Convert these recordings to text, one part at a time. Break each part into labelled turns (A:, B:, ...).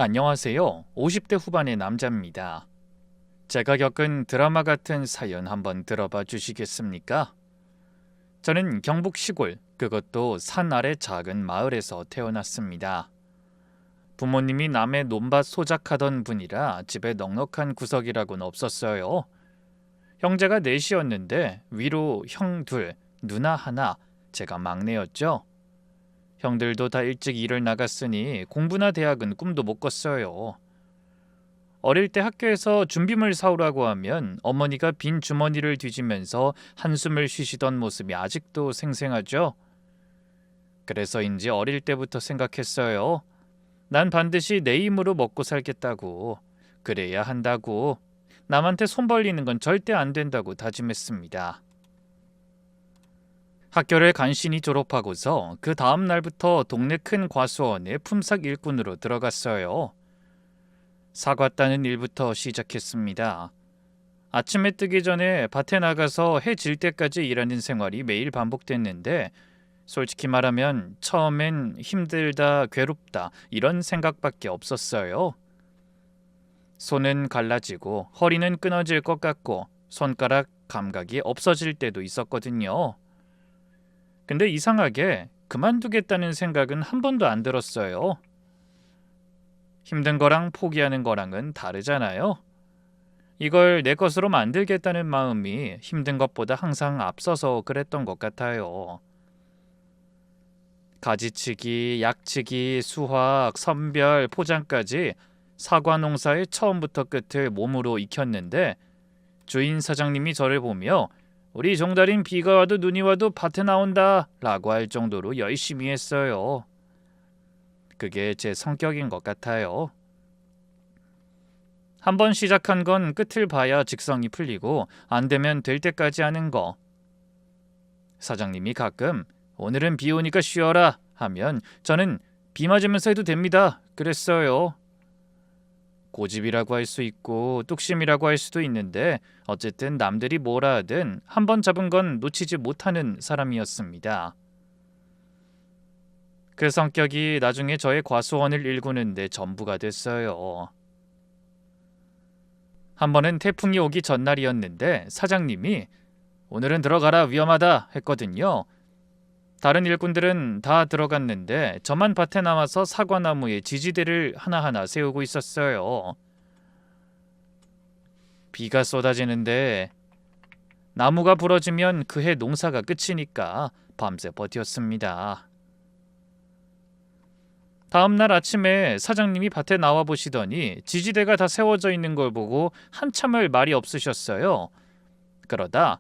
A: 안녕하세요. 50대 후반의 남자입니다. 제가 겪은 드라마 같은 사연 한번 들어봐 주시겠습니까? 저는 경북 시골, 그것도 산 아래 작은 마을에서 태어났습니다. 부모님이 남의 논밭 소작하던 분이라 집에 넉넉한 구석이라고는 없었어요. 형제가 넷이었는데 위로 형 둘, 누나 하나, 제가 막내였죠. 형들도 다 일찍 일을 나갔으니 공부나 대학은 꿈도 못 꿨어요. 어릴 때 학교에서 준비물 사오라고 하면 어머니가 빈 주머니를 뒤지면서 한숨을 쉬시던 모습이 아직도 생생하죠. 그래서인지 어릴 때부터 생각했어요. 난 반드시 내 힘으로 먹고 살겠다고. 그래야 한다고. 남한테 손 벌리는 건 절대 안 된다고 다짐했습니다. 학교를 간신히 졸업하고서 그 다음 날부터 동네 큰 과수원에 품삯 일꾼으로 들어갔어요. 사과 따는 일부터 시작했습니다. 아침에 뜨기 전에 밭에 나가서 해 질 때까지 일하는 생활이 매일 반복됐는데 솔직히 말하면 처음엔 힘들다, 괴롭다 이런 생각밖에 없었어요. 손은 갈라지고 허리는 끊어질 것 같고 손가락 감각이 없어질 때도 있었거든요. 근데 이상하게 그만두겠다는 생각은 한 번도 안 들었어요. 힘든 거랑 포기하는 거랑은 다르잖아요. 이걸 내 것으로 만들겠다는 마음이 힘든 것보다 항상 앞서서 그랬던 것 같아요. 가지치기, 약치기, 수확, 선별, 포장까지 사과 농사의 처음부터 끝을 몸으로 익혔는데 주인 사장님이 저를 보며 우리 종달인 비가 와도 눈이 와도 밭에 나온다 라고 할 정도로 열심히 했어요. 그게 제 성격인 것 같아요. 한번 시작한 건 끝을 봐야 직성이 풀리고 안 되면 될 때까지 하는 거. 사장님이 가끔 오늘은 비 오니까 쉬어라 하면 저는 비 맞으면서 해도 됩니다 그랬어요. 고집이라고 할 수 있고 뚝심이라고 할 수도 있는데 어쨌든 남들이 뭐라 하든 한번 잡은 건 놓치지 못하는 사람이었습니다. 그 성격이 나중에 저의 과수원을 일구는 데 전부가 됐어요. 한 번은 태풍이 오기 전날이었는데 사장님이 오늘은 들어가라 위험하다 했거든요. 다른 일꾼들은 다 들어갔는데 저만 밭에 남아서 사과나무에 지지대를 하나하나 세우고 있었어요. 비가 쏟아지는데 나무가 부러지면 그 해 농사가 끝이니까 밤새 버텼습니다. 다음 날 아침에 사장님이 밭에 나와 보시더니 지지대가 다 세워져 있는 걸 보고 한참을 말이 없으셨어요. 그러다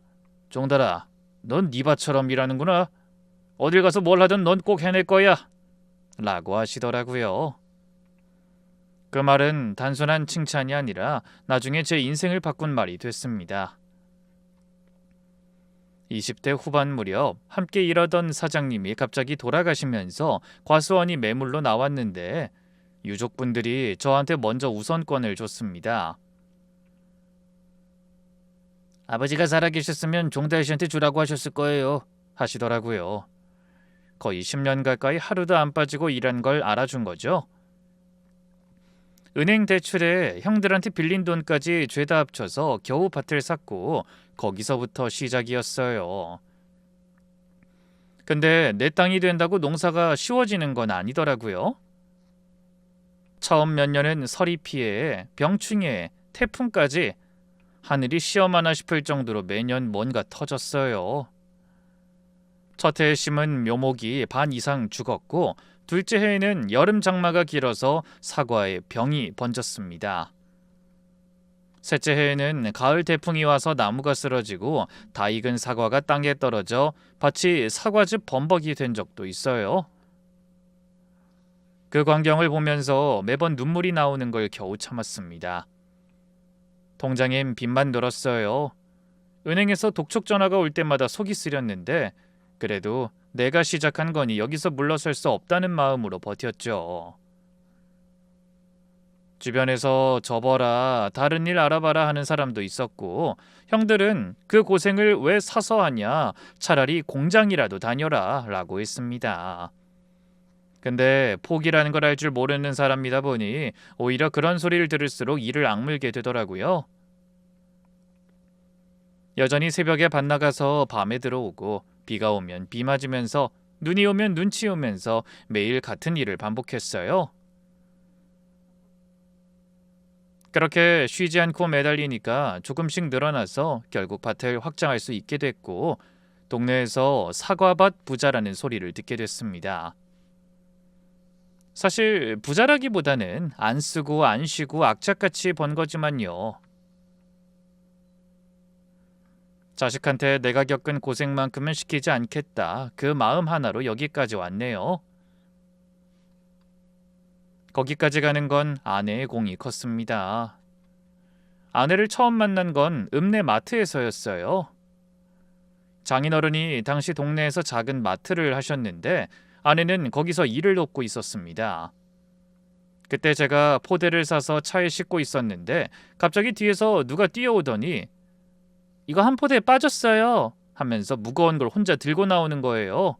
A: 종달아, 넌 네 밭처럼 일하는구나. 어딜 가서 뭘 하든 넌 꼭 해낼 거야 라고 하시더라고요. 그 말은 단순한 칭찬이 아니라 나중에 제 인생을 바꾼 말이 됐습니다. 20대 후반 무렵 함께 일하던 사장님이 갑자기 돌아가시면서 과수원이 매물로 나왔는데 유족분들이 저한테 먼저 우선권을 줬습니다. 아버지가 살아계셨으면 종달 씨한테 주라고 하셨을 거예요 하시더라고요. 거의 10년 가까이 하루도 안 빠지고 일한 걸 알아준 거죠. 은행 대출에 형들한테 빌린 돈까지 죄다 합쳐서 겨우 밭을 샀고 거기서부터 시작이었어요. 근데 내 땅이 된다고 농사가 쉬워지는 건 아니더라고요. 처음 몇 년은 서리 피해, 병충해, 태풍까지 하늘이 시험하나 싶을 정도로 매년 뭔가 터졌어요. 첫 해에 심은 묘목이 반 이상 죽었고 둘째 해에는 여름 장마가 길어서 사과에 병이 번졌습니다. 셋째 해에는 가을 태풍이 와서 나무가 쓰러지고 다 익은 사과가 땅에 떨어져 밭이 사과즙 범벅이 된 적도 있어요. 그 광경을 보면서 매번 눈물이 나오는 걸 겨우 참았습니다. 통장엔 빚만 늘었어요. 은행에서 독촉 전화가 올 때마다 속이 쓰렸는데 그래도 내가 시작한 거니 여기서 물러설 수 없다는 마음으로 버텼죠. 주변에서 접어라, 다른 일 알아봐라 하는 사람도 있었고 형들은 그 고생을 왜 사서 하냐, 차라리 공장이라도 다녀라 라고 했습니다. 근데 포기라는 걸 알 줄 모르는 사람이다 보니 오히려 그런 소리를 들을수록 이를 악물게 되더라고요. 여전히 새벽에 밭나가서 밤에 들어오고 비가 오면 비 맞으면서 눈이 오면 눈치 오면서 매일 같은 일을 반복했어요. 그렇게 쉬지 않고 매달리니까 조금씩 늘어나서 결국 밭을 확장할 수 있게 됐고 동네에서 사과밭 부자라는 소리를 듣게 됐습니다. 사실 부자라기보다는 안 쓰고 안 쉬고 악착같이 번 거지만요. 자식한테 내가 겪은 고생만큼은 시키지 않겠다. 그 마음 하나로 여기까지 왔네요. 거기까지 가는 건 아내의 공이 컸습니다. 아내를 처음 만난 건 읍내 마트에서였어요. 장인어른이 당시 동네에서 작은 마트를 하셨는데 아내는 거기서 일을 돕고 있었습니다. 그때 제가 포대를 사서 차에 싣고 있었는데 갑자기 뒤에서 누가 뛰어오더니 이거 한 포대에 빠졌어요 하면서 무거운 걸 혼자 들고 나오는 거예요.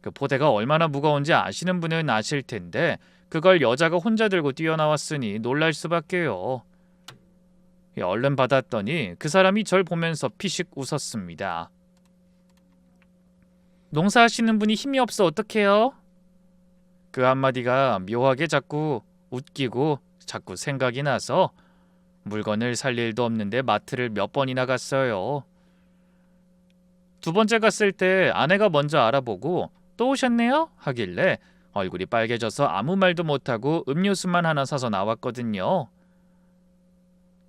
A: 그 포대가 얼마나 무거운지 아시는 분은 아실 텐데 그걸 여자가 혼자 들고 뛰어나왔으니 놀랄 수밖에요. 얼른 받았더니 그 사람이 절 보면서 피식 웃었습니다. 농사하시는 분이 힘이 없어 어떡해요? 그 한마디가 묘하게 자꾸 웃기고 자꾸 생각이 나서 물건을 살 일도 없는데 마트를 몇 번이나 갔어요. 두 번째 갔을 때 아내가 먼저 알아보고 또 오셨네요? 하길래 얼굴이 빨개져서 아무 말도 못하고 음료수만 하나 사서 나왔거든요.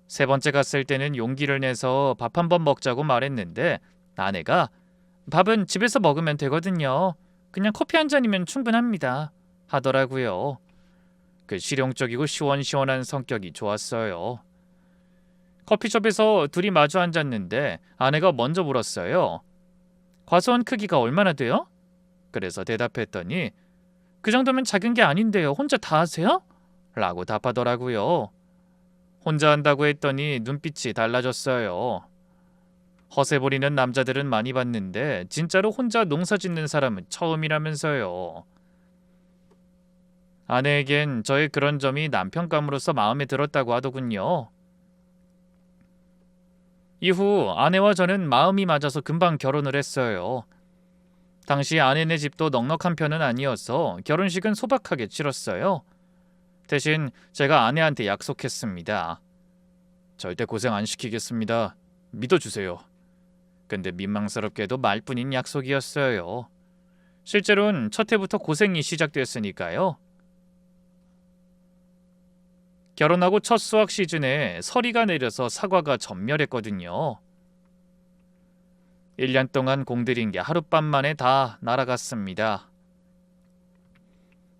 A: 세 번째 갔을 때는 용기를 내서 밥 한 번 먹자고 말했는데 아내가 밥은 집에서 먹으면 되거든요. 그냥 커피 한 잔이면 충분합니다. 하더라고요. 그 실용적이고 시원시원한 성격이 좋았어요. 커피숍에서 둘이 마주 앉았는데 아내가 먼저 물었어요. 과수원 크기가 얼마나 돼요? 그래서 대답했더니 그 정도면 작은 게 아닌데요. 혼자 다 하세요? 라고 답하더라고요. 혼자 한다고 했더니 눈빛이 달라졌어요. 허세 부리는 남자들은 많이 봤는데 진짜로 혼자 농사 짓는 사람은 처음이라면서요. 아내에겐 저의 그런 점이 남편감으로서 마음에 들었다고 하더군요. 이후 아내와 저는 마음이 맞아서 금방 결혼을 했어요. 당시 아내네 집도 넉넉한 편은 아니어서 결혼식은 소박하게 치렀어요. 대신 제가 아내한테 약속했습니다. 절대 고생 안 시키겠습니다. 믿어주세요. 근데 민망스럽게도 말뿐인 약속이었어요. 실제로는 첫 해부터 고생이 시작됐으니까요. 결혼하고 첫 수확 시즌에 서리가 내려서 사과가 전멸했거든요. 1년 동안 공들인 게 하룻밤 만에 다 날아갔습니다.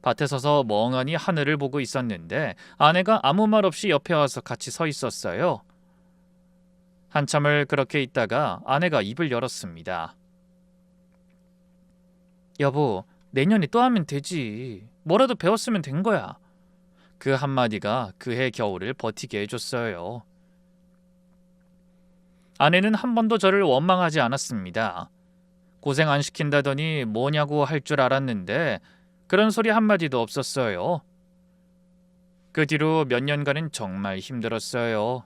A: 밭에 서서 멍하니 하늘을 보고 있었는데 아내가 아무 말 없이 옆에 와서 같이 서 있었어요. 한참을 그렇게 있다가 아내가 입을 열었습니다. 여보, 내년에 또 하면 되지. 뭐라도 배웠으면 된 거야. 그 한마디가 그해 겨울을 버티게 해줬어요. 아내는 한 번도 저를 원망하지 않았습니다. 고생 안 시킨다더니 뭐냐고 할 줄 알았는데 그런 소리 한마디도 없었어요. 그 뒤로 몇 년간은 정말 힘들었어요.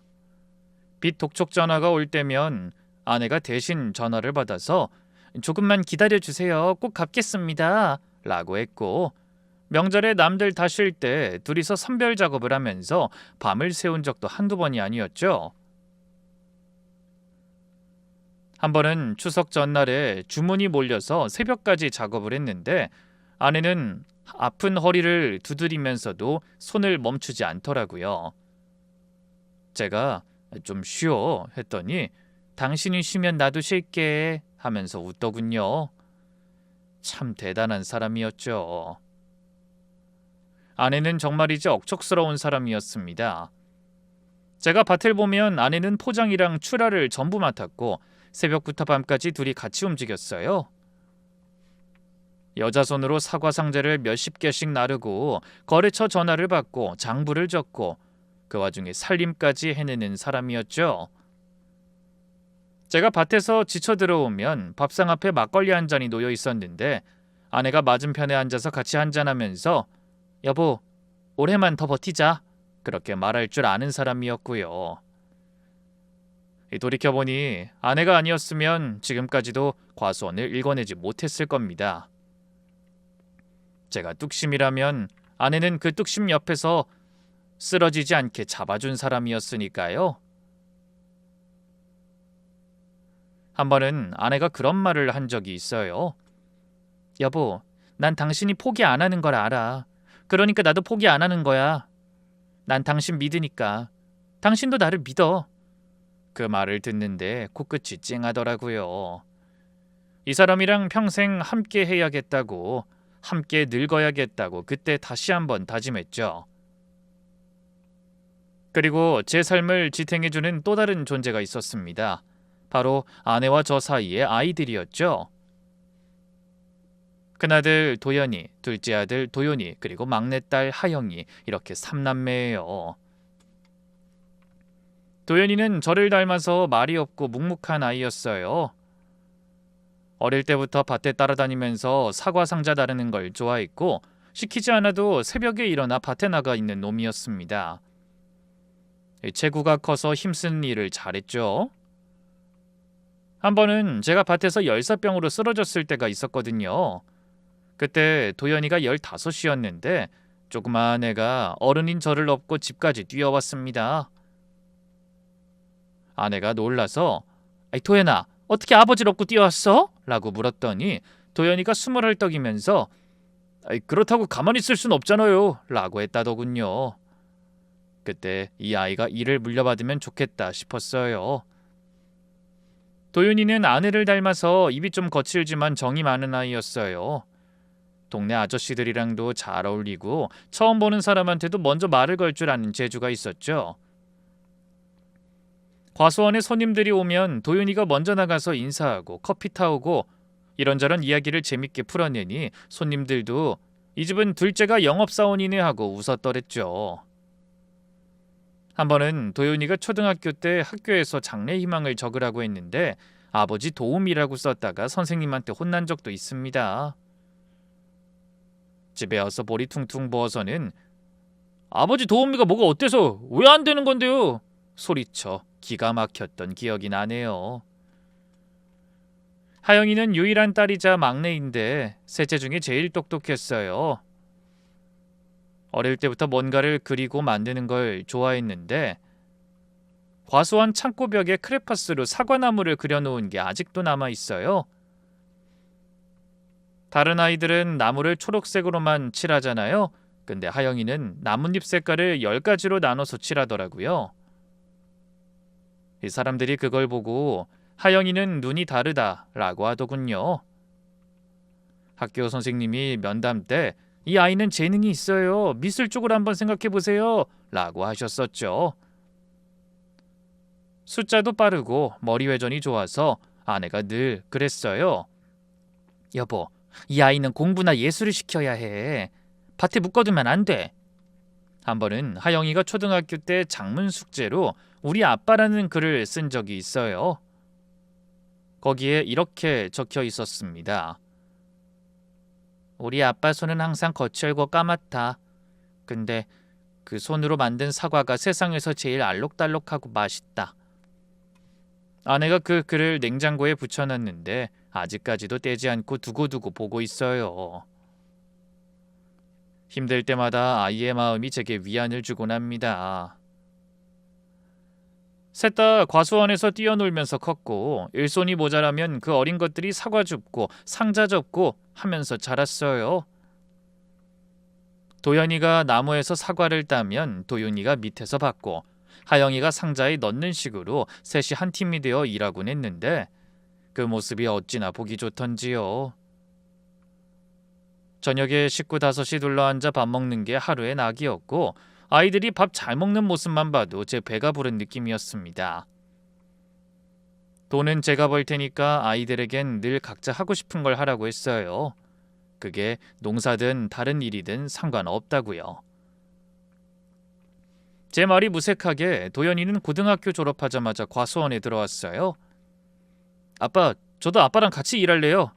A: 빚 독촉 전화가 올 때면 아내가 대신 전화를 받아서 조금만 기다려주세요. 꼭 갚겠습니다. 라고 했고 명절에 남들 다 쉴 때 둘이서 선별 작업을 하면서 밤을 새운 적도 한두 번이 아니었죠. 한 번은 추석 전날에 주문이 몰려서 새벽까지 작업을 했는데 아내는 아픈 허리를 두드리면서도 손을 멈추지 않더라고요. 제가 좀 쉬어 했더니 당신이 쉬면 나도 쉴게 하면서 웃더군요. 참 대단한 사람이었죠. 아내는 정말이지 억척스러운 사람이었습니다. 제가 밭을 보면 아내는 포장이랑 출하를 전부 맡았고 새벽부터 밤까지 둘이 같이 움직였어요. 여자 손으로 사과 상자를 몇십 개씩 나르고 거래처 전화를 받고 장부를 적고 그 와중에 살림까지 해내는 사람이었죠. 제가 밭에서 지쳐 들어오면 밥상 앞에 막걸리 한 잔이 놓여 있었는데 아내가 맞은편에 앉아서 같이 한잔하면서 여보, 올해만 더 버티자. 그렇게 말할 줄 아는 사람이었고요. 돌이켜보니 아내가 아니었으면 지금까지도 과수원을 읽어내지 못했을 겁니다. 제가 뚝심이라면 아내는 그 뚝심 옆에서 쓰러지지 않게 잡아준 사람이었으니까요. 한 번은 아내가 그런 말을 한 적이 있어요. 여보, 난 당신이 포기 안 하는 걸 알아. 그러니까 나도 포기 안 하는 거야. 난 당신 믿으니까. 당신도 나를 믿어. 그 말을 듣는데 코끝이 찡하더라고요. 이 사람이랑 평생 함께 해야겠다고, 함께 늙어야겠다고 그때 다시 한번 다짐했죠. 그리고 제 삶을 지탱해주는 또 다른 존재가 있었습니다. 바로 아내와 저 사이의 아이들이었죠. 큰아들 도연이, 둘째 아들 도연이, 그리고 막내딸 하영이, 이렇게 3남매예요. 도연이는 저를 닮아서 말이 없고 묵묵한 아이였어요. 어릴 때부터 밭에 따라다니면서 사과 상자 다루는 걸 좋아했고 시키지 않아도 새벽에 일어나 밭에 나가 있는 놈이었습니다. 체구가 커서 힘쓰는 일을 잘했죠. 한 번은 제가 밭에서 열사병으로 쓰러졌을 때가 있었거든요. 그때 도연이가 15이었는데 조그마한 애가 어른인 저를 업고 집까지 뛰어왔습니다. 아내가 놀라서 도연아, 어떻게 아버지를 업고 뛰어왔어? 라고 물었더니 도연이가 숨을 헐떡이면서 그렇다고 가만히 있을 순 없잖아요 라고 했다더군요. 그때 이 아이가 일을 물려받으면 좋겠다 싶었어요. 도윤이는 아내를 닮아서 입이 좀 거칠지만 정이 많은 아이였어요. 동네 아저씨들이랑도 잘 어울리고 처음 보는 사람한테도 먼저 말을 걸 줄 아는 재주가 있었죠. 과수원에 손님들이 오면 도윤이가 먼저 나가서 인사하고 커피 타오고 이런저런 이야기를 재밌게 풀어내니 손님들도 이 집은 둘째가 영업사원이네 하고 웃었더랬죠. 한 번은 도윤이가 초등학교 때 학교에서 장래희망을 적으라고 했는데 아버지 도움이라고 썼다가 선생님한테 혼난 적도 있습니다. 집에 와서 볼이 퉁퉁 부어서는 아버지 도움이가 뭐가 어때서 왜 안 되는 건데요? 소리쳐 기가 막혔던 기억이 나네요. 하영이는 유일한 딸이자 막내인데 셋째 중에 제일 똑똑했어요. 어릴 때부터 뭔가를 그리고 만드는 걸 좋아했는데 과수원 창고벽에 크레파스로 사과나무를 그려놓은 게 아직도 남아있어요. 다른 아이들은 나무를 초록색으로만 칠하잖아요. 근데 하영이는 나뭇잎 색깔을 10가지로 나눠서 칠하더라고요. 이 사람들이 그걸 보고 하영이는 눈이 다르다라고 하더군요. 학교 선생님이 면담 때 이 아이는 재능이 있어요. 미술 쪽으로 한번 생각해보세요. 라고 하셨었죠. 숫자도 빠르고 머리 회전이 좋아서 아내가 늘 그랬어요. 여보, 이 아이는 공부나 예술을 시켜야 해. 밭에 묶어두면 안 돼. 한 번은 하영이가 초등학교 때 작문 숙제로 우리 아빠라는 글을 쓴 적이 있어요. 거기에 이렇게 적혀 있었습니다. 우리 아빠 손은 항상 거칠고 까맣다. 근데 그 손으로 만든 사과가 세상에서 제일 알록달록하고 맛있다. 아내가 그 글을 냉장고에 붙여놨는데 아직까지도 떼지 않고 두고두고 보고 있어요. 힘들 때마다 아이의 마음이 제게 위안을 주곤 합니다. 셋 다 과수원에서 뛰어놀면서 컸고 일손이 모자라면 그 어린 것들이 사과 줍고 상자 접고 하면서 자랐어요. 도연이가 나무에서 사과를 따면 도윤이가 밑에서 받고 하영이가 상자에 넣는 식으로 셋이 한 팀이 되어 일하곤 했는데 그 모습이 어찌나 보기 좋던지요. 저녁에 식구 5이 둘러앉아 밥 먹는 게 하루의 낙이었고 아이들이 밥 잘 먹는 모습만 봐도 제 배가 부른 느낌이었습니다. 돈은 제가 벌 테니까 아이들에겐 늘 각자 하고 싶은 걸 하라고 했어요. 그게 농사든 다른 일이든 상관없다고요. 제 말이 무색하게 도연이는 고등학교 졸업하자마자 과수원에 들어왔어요. 아빠, 저도 아빠랑 같이 일할래요.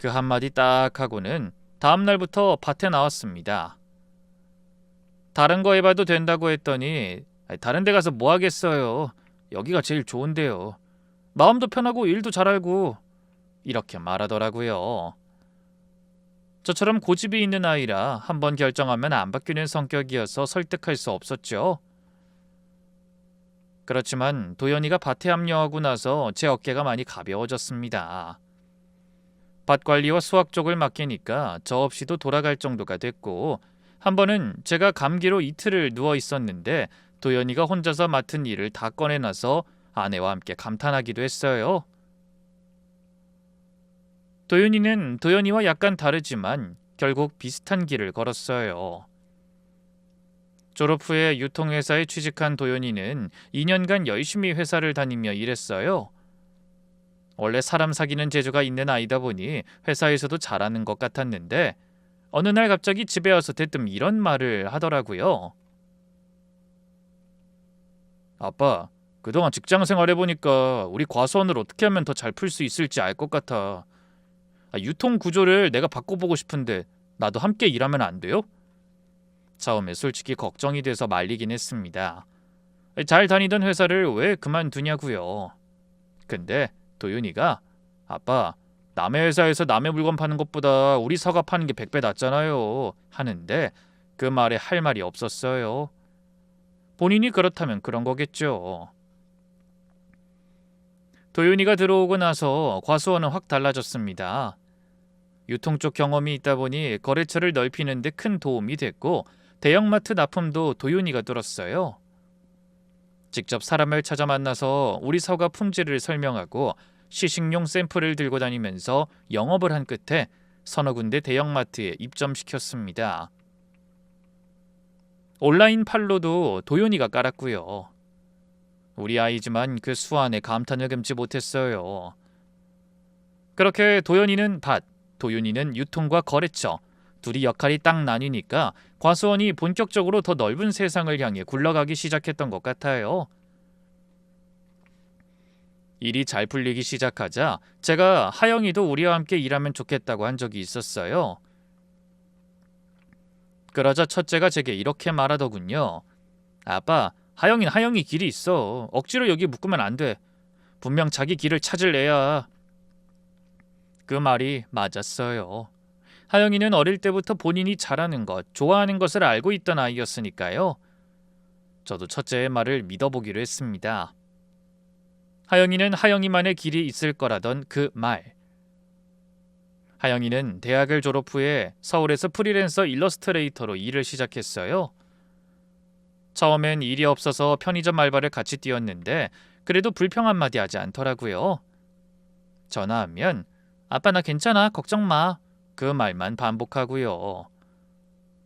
A: 그 한마디 딱 하고는 다음 날부터 밭에 나왔습니다. 다른 거 해봐도 된다고 했더니 다른 데 가서 뭐 하겠어요. 여기가 제일 좋은데요. 마음도 편하고 일도 잘 알고 이렇게 말하더라고요. 저처럼 고집이 있는 아이라 한번 결정하면 안 바뀌는 성격이어서 설득할 수 없었죠. 그렇지만 도연이가 밭에 합류하고 나서 제 어깨가 많이 가벼워졌습니다. 밭 관리와 수확 쪽을 맡기니까 저 없이도 돌아갈 정도가 됐고, 한 번은 제가 감기로 이틀을 누워 있었는데 도연이가 혼자서 맡은 일을 다 꺼내놔서 아내와 함께 감탄하기도 했어요. 도윤이는 도연이와 약간 다르지만 결국 비슷한 길을 걸었어요. 졸업 후에 유통회사에 취직한 도연이는 2년간 열심히 회사를 다니며 일했어요. 원래 사람 사귀는 재주가 있는 아이다 보니 회사에서도 잘하는 것 같았는데 어느 날 갑자기 집에 와서 대뜸 이런 말을 하더라고요. 아빠, 그동안 직장 생활해보니까 우리 과수원을 어떻게 하면 더 잘 풀 수 있을지 알 것 같아. 유통 구조를 내가 바꿔보고 싶은데 나도 함께 일하면 안 돼요? 처음에 솔직히 걱정이 돼서 말리긴 했습니다. 잘 다니던 회사를 왜 그만두냐고요. 근데 도윤이가 아빠, 남의 회사에서 남의 물건 파는 것보다 우리 사과 파는 게 100배 낫잖아요 하는데 그 말에 할 말이 없었어요. 본인이 그렇다면 그런 거겠죠. 도윤이가 들어오고 나서 과수원은 확 달라졌습니다. 유통 쪽 경험이 있다 보니 거래처를 넓히는 데 큰 도움이 됐고 대형마트 납품도 도윤이가 뚫었어요. 직접 사람을 찾아 만나서 우리 사과 품질을 설명하고 시식용 샘플을 들고 다니면서 영업을 한 끝에 서너 군데 대형마트에 입점시켰습니다. 온라인 판로도 도윤이가 깔았고요. 우리 아이지만 그 수완에 감탄을 금치 못했어요. 그렇게 도연이는 밭, 도윤이는 유통과 거래처, 둘이 역할이 딱 나뉘니까 과수원이 본격적으로 더 넓은 세상을 향해 굴러가기 시작했던 것 같아요. 일이 잘 풀리기 시작하자 제가 하영이도 우리와 함께 일하면 좋겠다고 한 적이 있었어요. 그러자 첫째가 제게 이렇게 말하더군요. 아빠, 하영이는 하영이 길이 있어. 억지로 여기 묶으면 안 돼. 분명 자기 길을 찾을 애야. 그 말이 맞았어요. 하영이는 어릴 때부터 본인이 잘하는 것, 좋아하는 것을 알고 있던 아이였으니까요. 저도 첫째의 말을 믿어보기로 했습니다. 하영이는 하영이만의 길이 있을 거라던 그 말. 하영이는 대학을 졸업 후에 서울에서 프리랜서 일러스트레이터로 일을 시작했어요. 처음엔 일이 없어서 편의점 알바를 같이 뛰었는데 그래도 불평 한마디 하지 않더라고요. 전화하면 아빠 나 괜찮아 걱정 마. 그 말만 반복하고요.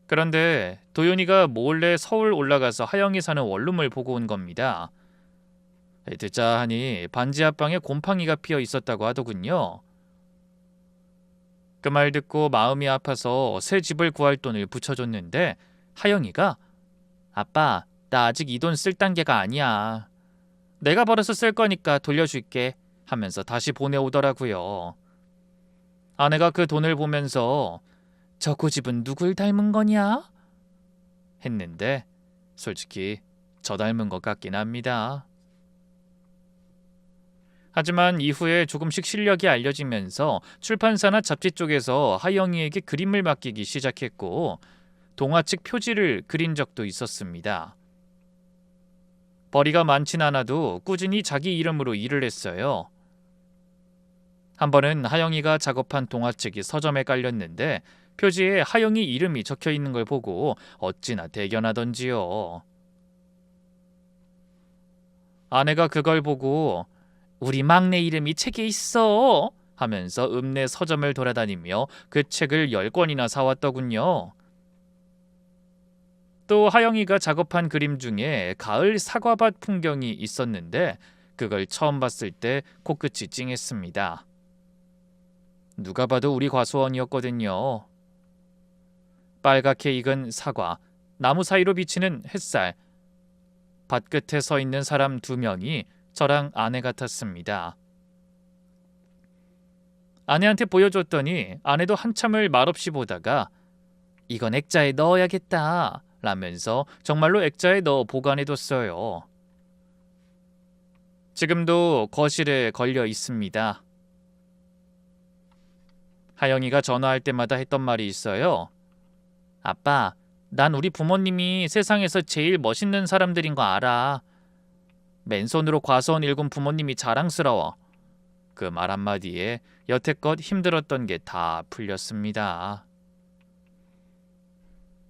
A: 그런데 도윤이가 몰래 서울 올라가서 하영이 사는 원룸을 보고 온 겁니다. 듣자 하니 반지 앞방에 곰팡이가 피어 있었다고 하더군요. 그 말 듣고 마음이 아파서 새 집을 구할 돈을 붙여줬는데 하영이가 아빠, 나 아직 이 돈 쓸 단계가 아니야. 내가 벌어서 쓸 거니까 돌려줄게 하면서 다시 보내오더라고요. 아내가 그 돈을 보면서 저 고집은 누굴 닮은 거냐? 했는데 솔직히 저 닮은 것 같긴 합니다. 하지만 이후에 조금씩 실력이 알려지면서 출판사나 잡지 쪽에서 하영이에게 그림을 맡기기 시작했고 동화책 표지를 그린 적도 있었습니다. 벌이가 많진 않아도 꾸준히 자기 이름으로 일을 했어요. 한 번은 하영이가 작업한 동화책이 서점에 깔렸는데 표지에 하영이 이름이 적혀 있는 걸 보고 어찌나 대견하던지요. 아내가 그걸 보고 우리 막내 이름이 책에 있어 하면서 읍내 서점을 돌아다니며 그 책을 10권이나 사왔더군요. 또 하영이가 작업한 그림 중에 가을 사과밭 풍경이 있었는데 그걸 처음 봤을 때 코끝이 찡했습니다. 누가 봐도 우리 과수원이었거든요. 빨갛게 익은 사과, 나무 사이로 비치는 햇살, 밭 끝에 서 있는 사람 2명이 저랑 아내 같았습니다. 아내한테 보여줬더니 아내도 한참을 말없이 보다가 이건 액자에 넣어야겠다 라면서 정말로 액자에 넣어 보관해뒀어요. 지금도 거실에 걸려 있습니다. 하영이가 전화할 때마다 했던 말이 있어요. 아빠, 난 우리 부모님이 세상에서 제일 멋있는 사람들인 거 알아. 맨손으로 과수원 일군 부모님이 자랑스러워. 그 말 한마디에 여태껏 힘들었던 게 다 풀렸습니다.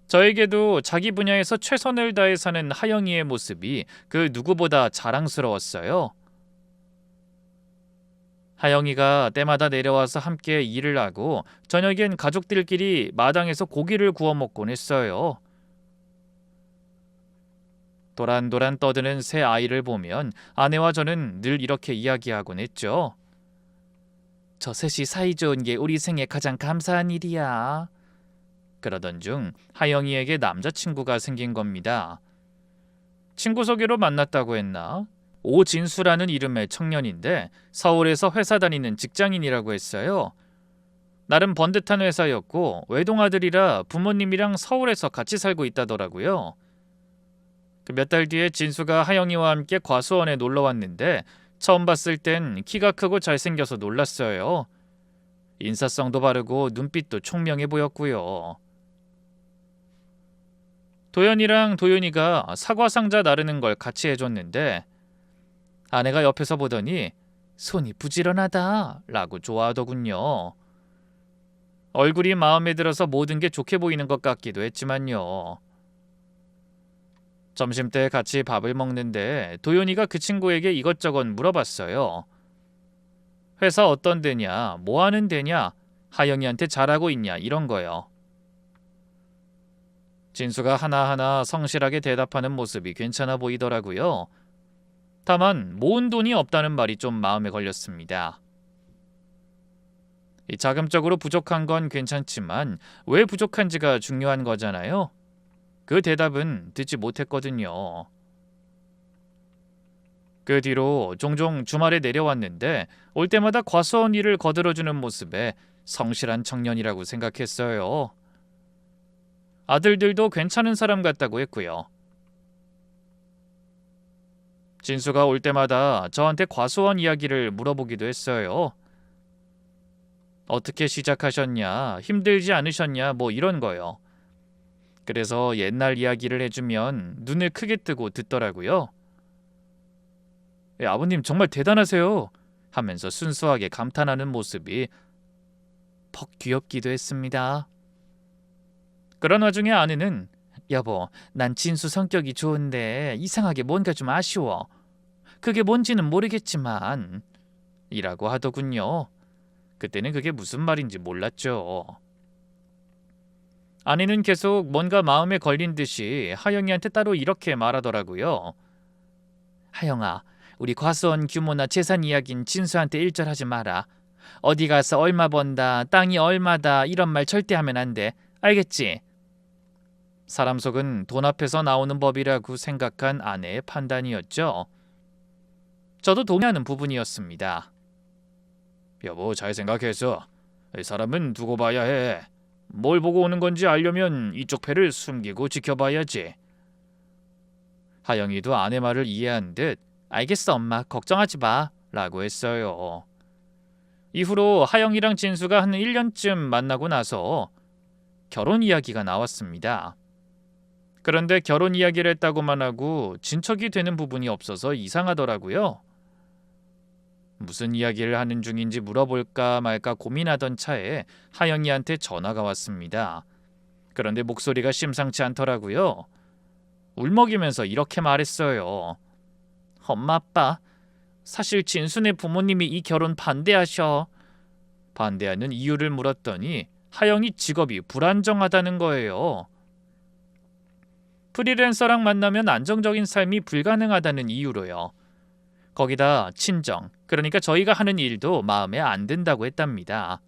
A: 저에게도 자기 분야에서 최선을 다해 사는 하영이의 모습이 그 누구보다 자랑스러웠어요. 하영이가 때마다 내려와서 함께 일을 하고 저녁엔 가족들끼리 마당에서 고기를 구워 먹곤 했어요. 도란도란 떠드는 새 아이를 보면 아내와 저는 늘 이렇게 이야기하곤 했죠. 저 셋이 사이좋은 게 우리 생에 가장 감사한 일이야. 그러던 중 하영이에게 남자친구가 생긴 겁니다. 친구 소개로 만났다고 했나? 오진수라는 이름의 청년인데 서울에서 회사 다니는 직장인이라고 했어요. 나름 번듯한 회사였고 외동아들이라 부모님이랑 서울에서 같이 살고 있다더라고요. 그 몇 달 뒤에 진수가 하영이와 함께 과수원에 놀러 왔는데 처음 봤을 땐 키가 크고 잘생겨서 놀랐어요. 인사성도 바르고 눈빛도 총명해 보였고요. 도연이랑 도윤이가 사과 상자 나르는 걸 같이 해줬는데 아내가 옆에서 보더니 손이 부지런하다 라고 좋아하더군요. 얼굴이 마음에 들어서 모든 게 좋게 보이는 것 같기도 했지만요. 점심때 같이 밥을 먹는데 도윤이가 그 친구에게 이것저것 물어봤어요. 회사 어떤 데냐, 뭐 하는 데냐, 하영이한테 잘하고 있냐 이런 거요. 진수가 하나하나 성실하게 대답하는 모습이 괜찮아 보이더라고요. 다만 모은 돈이 없다는 말이 좀 마음에 걸렸습니다. 이 자금적으로 부족한 건 괜찮지만 왜 부족한지가 중요한 거잖아요. 그 대답은 듣지 못했거든요. 그 뒤로 종종 주말에 내려왔는데 올 때마다 과수원 일을 거들어주는 모습에 성실한 청년이라고 생각했어요. 아들들도 괜찮은 사람 같다고 했고요. 진수가 올 때마다 저한테 과수원 이야기를 물어보기도 했어요. 어떻게 시작하셨냐, 힘들지 않으셨냐, 뭐 이런 거요. 그래서 옛날 이야기를 해주면 눈을 크게 뜨고 듣더라고요. 아버님 정말 대단하세요 하면서 순수하게 감탄하는 모습이 퍽 귀엽기도 했습니다. 그런 와중에 아내는 여보, 난 진수 성격이 좋은데 이상하게 뭔가 좀 아쉬워. 그게 뭔지는 모르겠지만 이라고 하더군요. 그때는 그게 무슨 말인지 몰랐죠. 아내는 계속 뭔가 마음에 걸린 듯이 하영이한테 따로 이렇게 말하더라고요. 하영아, 우리 과수원 규모나 재산 이야긴 진수한테 일절하지 마라. 어디 가서 얼마 번다, 땅이 얼마다 이런 말 절대 하면 안 돼. 알겠지? 사람 속은 돈 앞에서 나오는 법이라고 생각한 아내의 판단이었죠. 저도 동의하는 부분이었습니다. 여보, 잘 생각해서 사람은 두고 봐야 해. 뭘 보고 오는 건지 알려면 이쪽 패를 숨기고 지켜봐야지. 하영이도 아내 말을 이해한 듯 알겠어 엄마, 걱정하지 마 라고 했어요. 이후로 하영이랑 진수가 한 1년쯤 만나고 나서 결혼 이야기가 나왔습니다. 그런데 결혼 이야기를 했다고만 하고 진척이 되는 부분이 없어서 이상하더라고요. 무슨 이야기를 하는 중인지 물어볼까 말까 고민하던 차에 하영이한테 전화가 왔습니다. 그런데 목소리가 심상치 않더라고요. 울먹이면서 이렇게 말했어요. 엄마 아빠, 사실 진순의 부모님이 이 결혼 반대하셔. 반대하는 이유를 물었더니 하영이 직업이 불안정하다는 거예요. 프리랜서랑 만나면 안정적인 삶이 불가능하다는 이유로요. 거기다 친정, 그러니까 저희가 하는 일도 마음에 안 든다고 했답니다.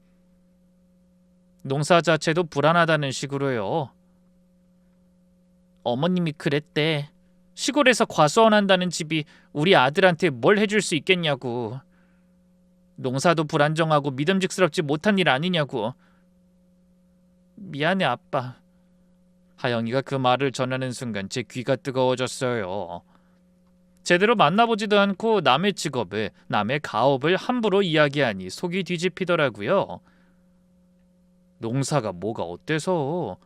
A: 농사 자체도 불안하다는 식으로요. 어머님이 그랬대. 시골에서 과수원 한다는 집이 우리 아들한테 뭘 해줄 수 있겠냐고. 농사도 불안정하고 믿음직스럽지 못한 일 아니냐고. 미안해 아빠. 하영이가 그 말을 전하는 순간 제 귀가 뜨거워졌어요. 제대로 만나보지도 않고 남의 직업을, 남의 가업을 함부로 이야기하니 속이 뒤집히더라고요. 농사가 뭐가 어때서?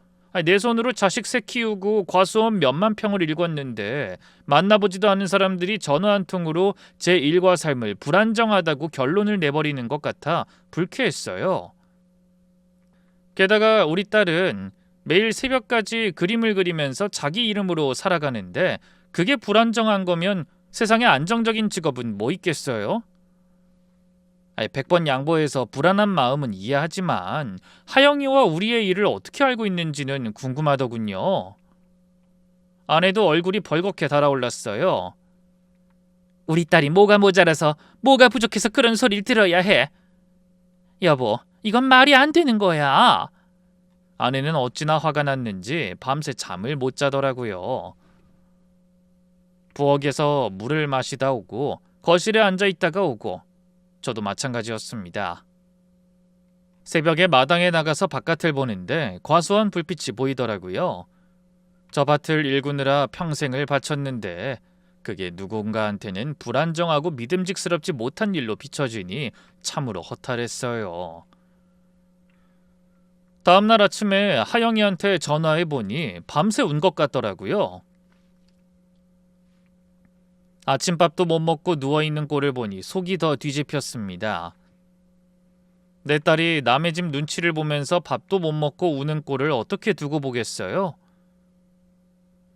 A: 내 손으로 자식 새 키우고 과수원 몇만 평을 읽었는데 만나보지도 않은 사람들이 전화 한 통으로 제 일과 삶을 불안정하다고 결론을 내버리는 것 같아 불쾌했어요. 게다가 우리 딸은 매일 새벽까지 그림을 그리면서 자기 이름으로 살아가는데 그게 불안정한 거면 세상에 안정적인 직업은 뭐 있겠어요? 100번 양보해서 불안한 마음은 이해하지만 하영이와 우리의 일을 어떻게 알고 있는지는 궁금하더군요. 아내도 얼굴이 벌겋게 달아올랐어요. 우리 딸이 뭐가 모자라서 뭐가 부족해서 그런 소리를 들어야 해. 여보, 이건 말이 안 되는 거야. 아내는 어찌나 화가 났는지 밤새 잠을 못 자더라고요. 부엌에서 물을 마시다 오고 거실에 앉아 있다가 오고 저도 마찬가지였습니다. 새벽에 마당에 나가서 바깥을 보는데 과수원 불빛이 보이더라고요. 저 밭을 일구느라 평생을 바쳤는데 그게 누군가한테는 불안정하고 믿음직스럽지 못한 일로 비춰지니 참으로 허탈했어요. 다음날 아침에 하영이한테 전화해보니 밤새 운 것 같더라고요. 아침밥도 못 먹고 누워있는 꼴을 보니 속이 더 뒤집혔습니다. 내 딸이 남의 집 눈치를 보면서 밥도 못 먹고 우는 꼴을 어떻게 두고 보겠어요?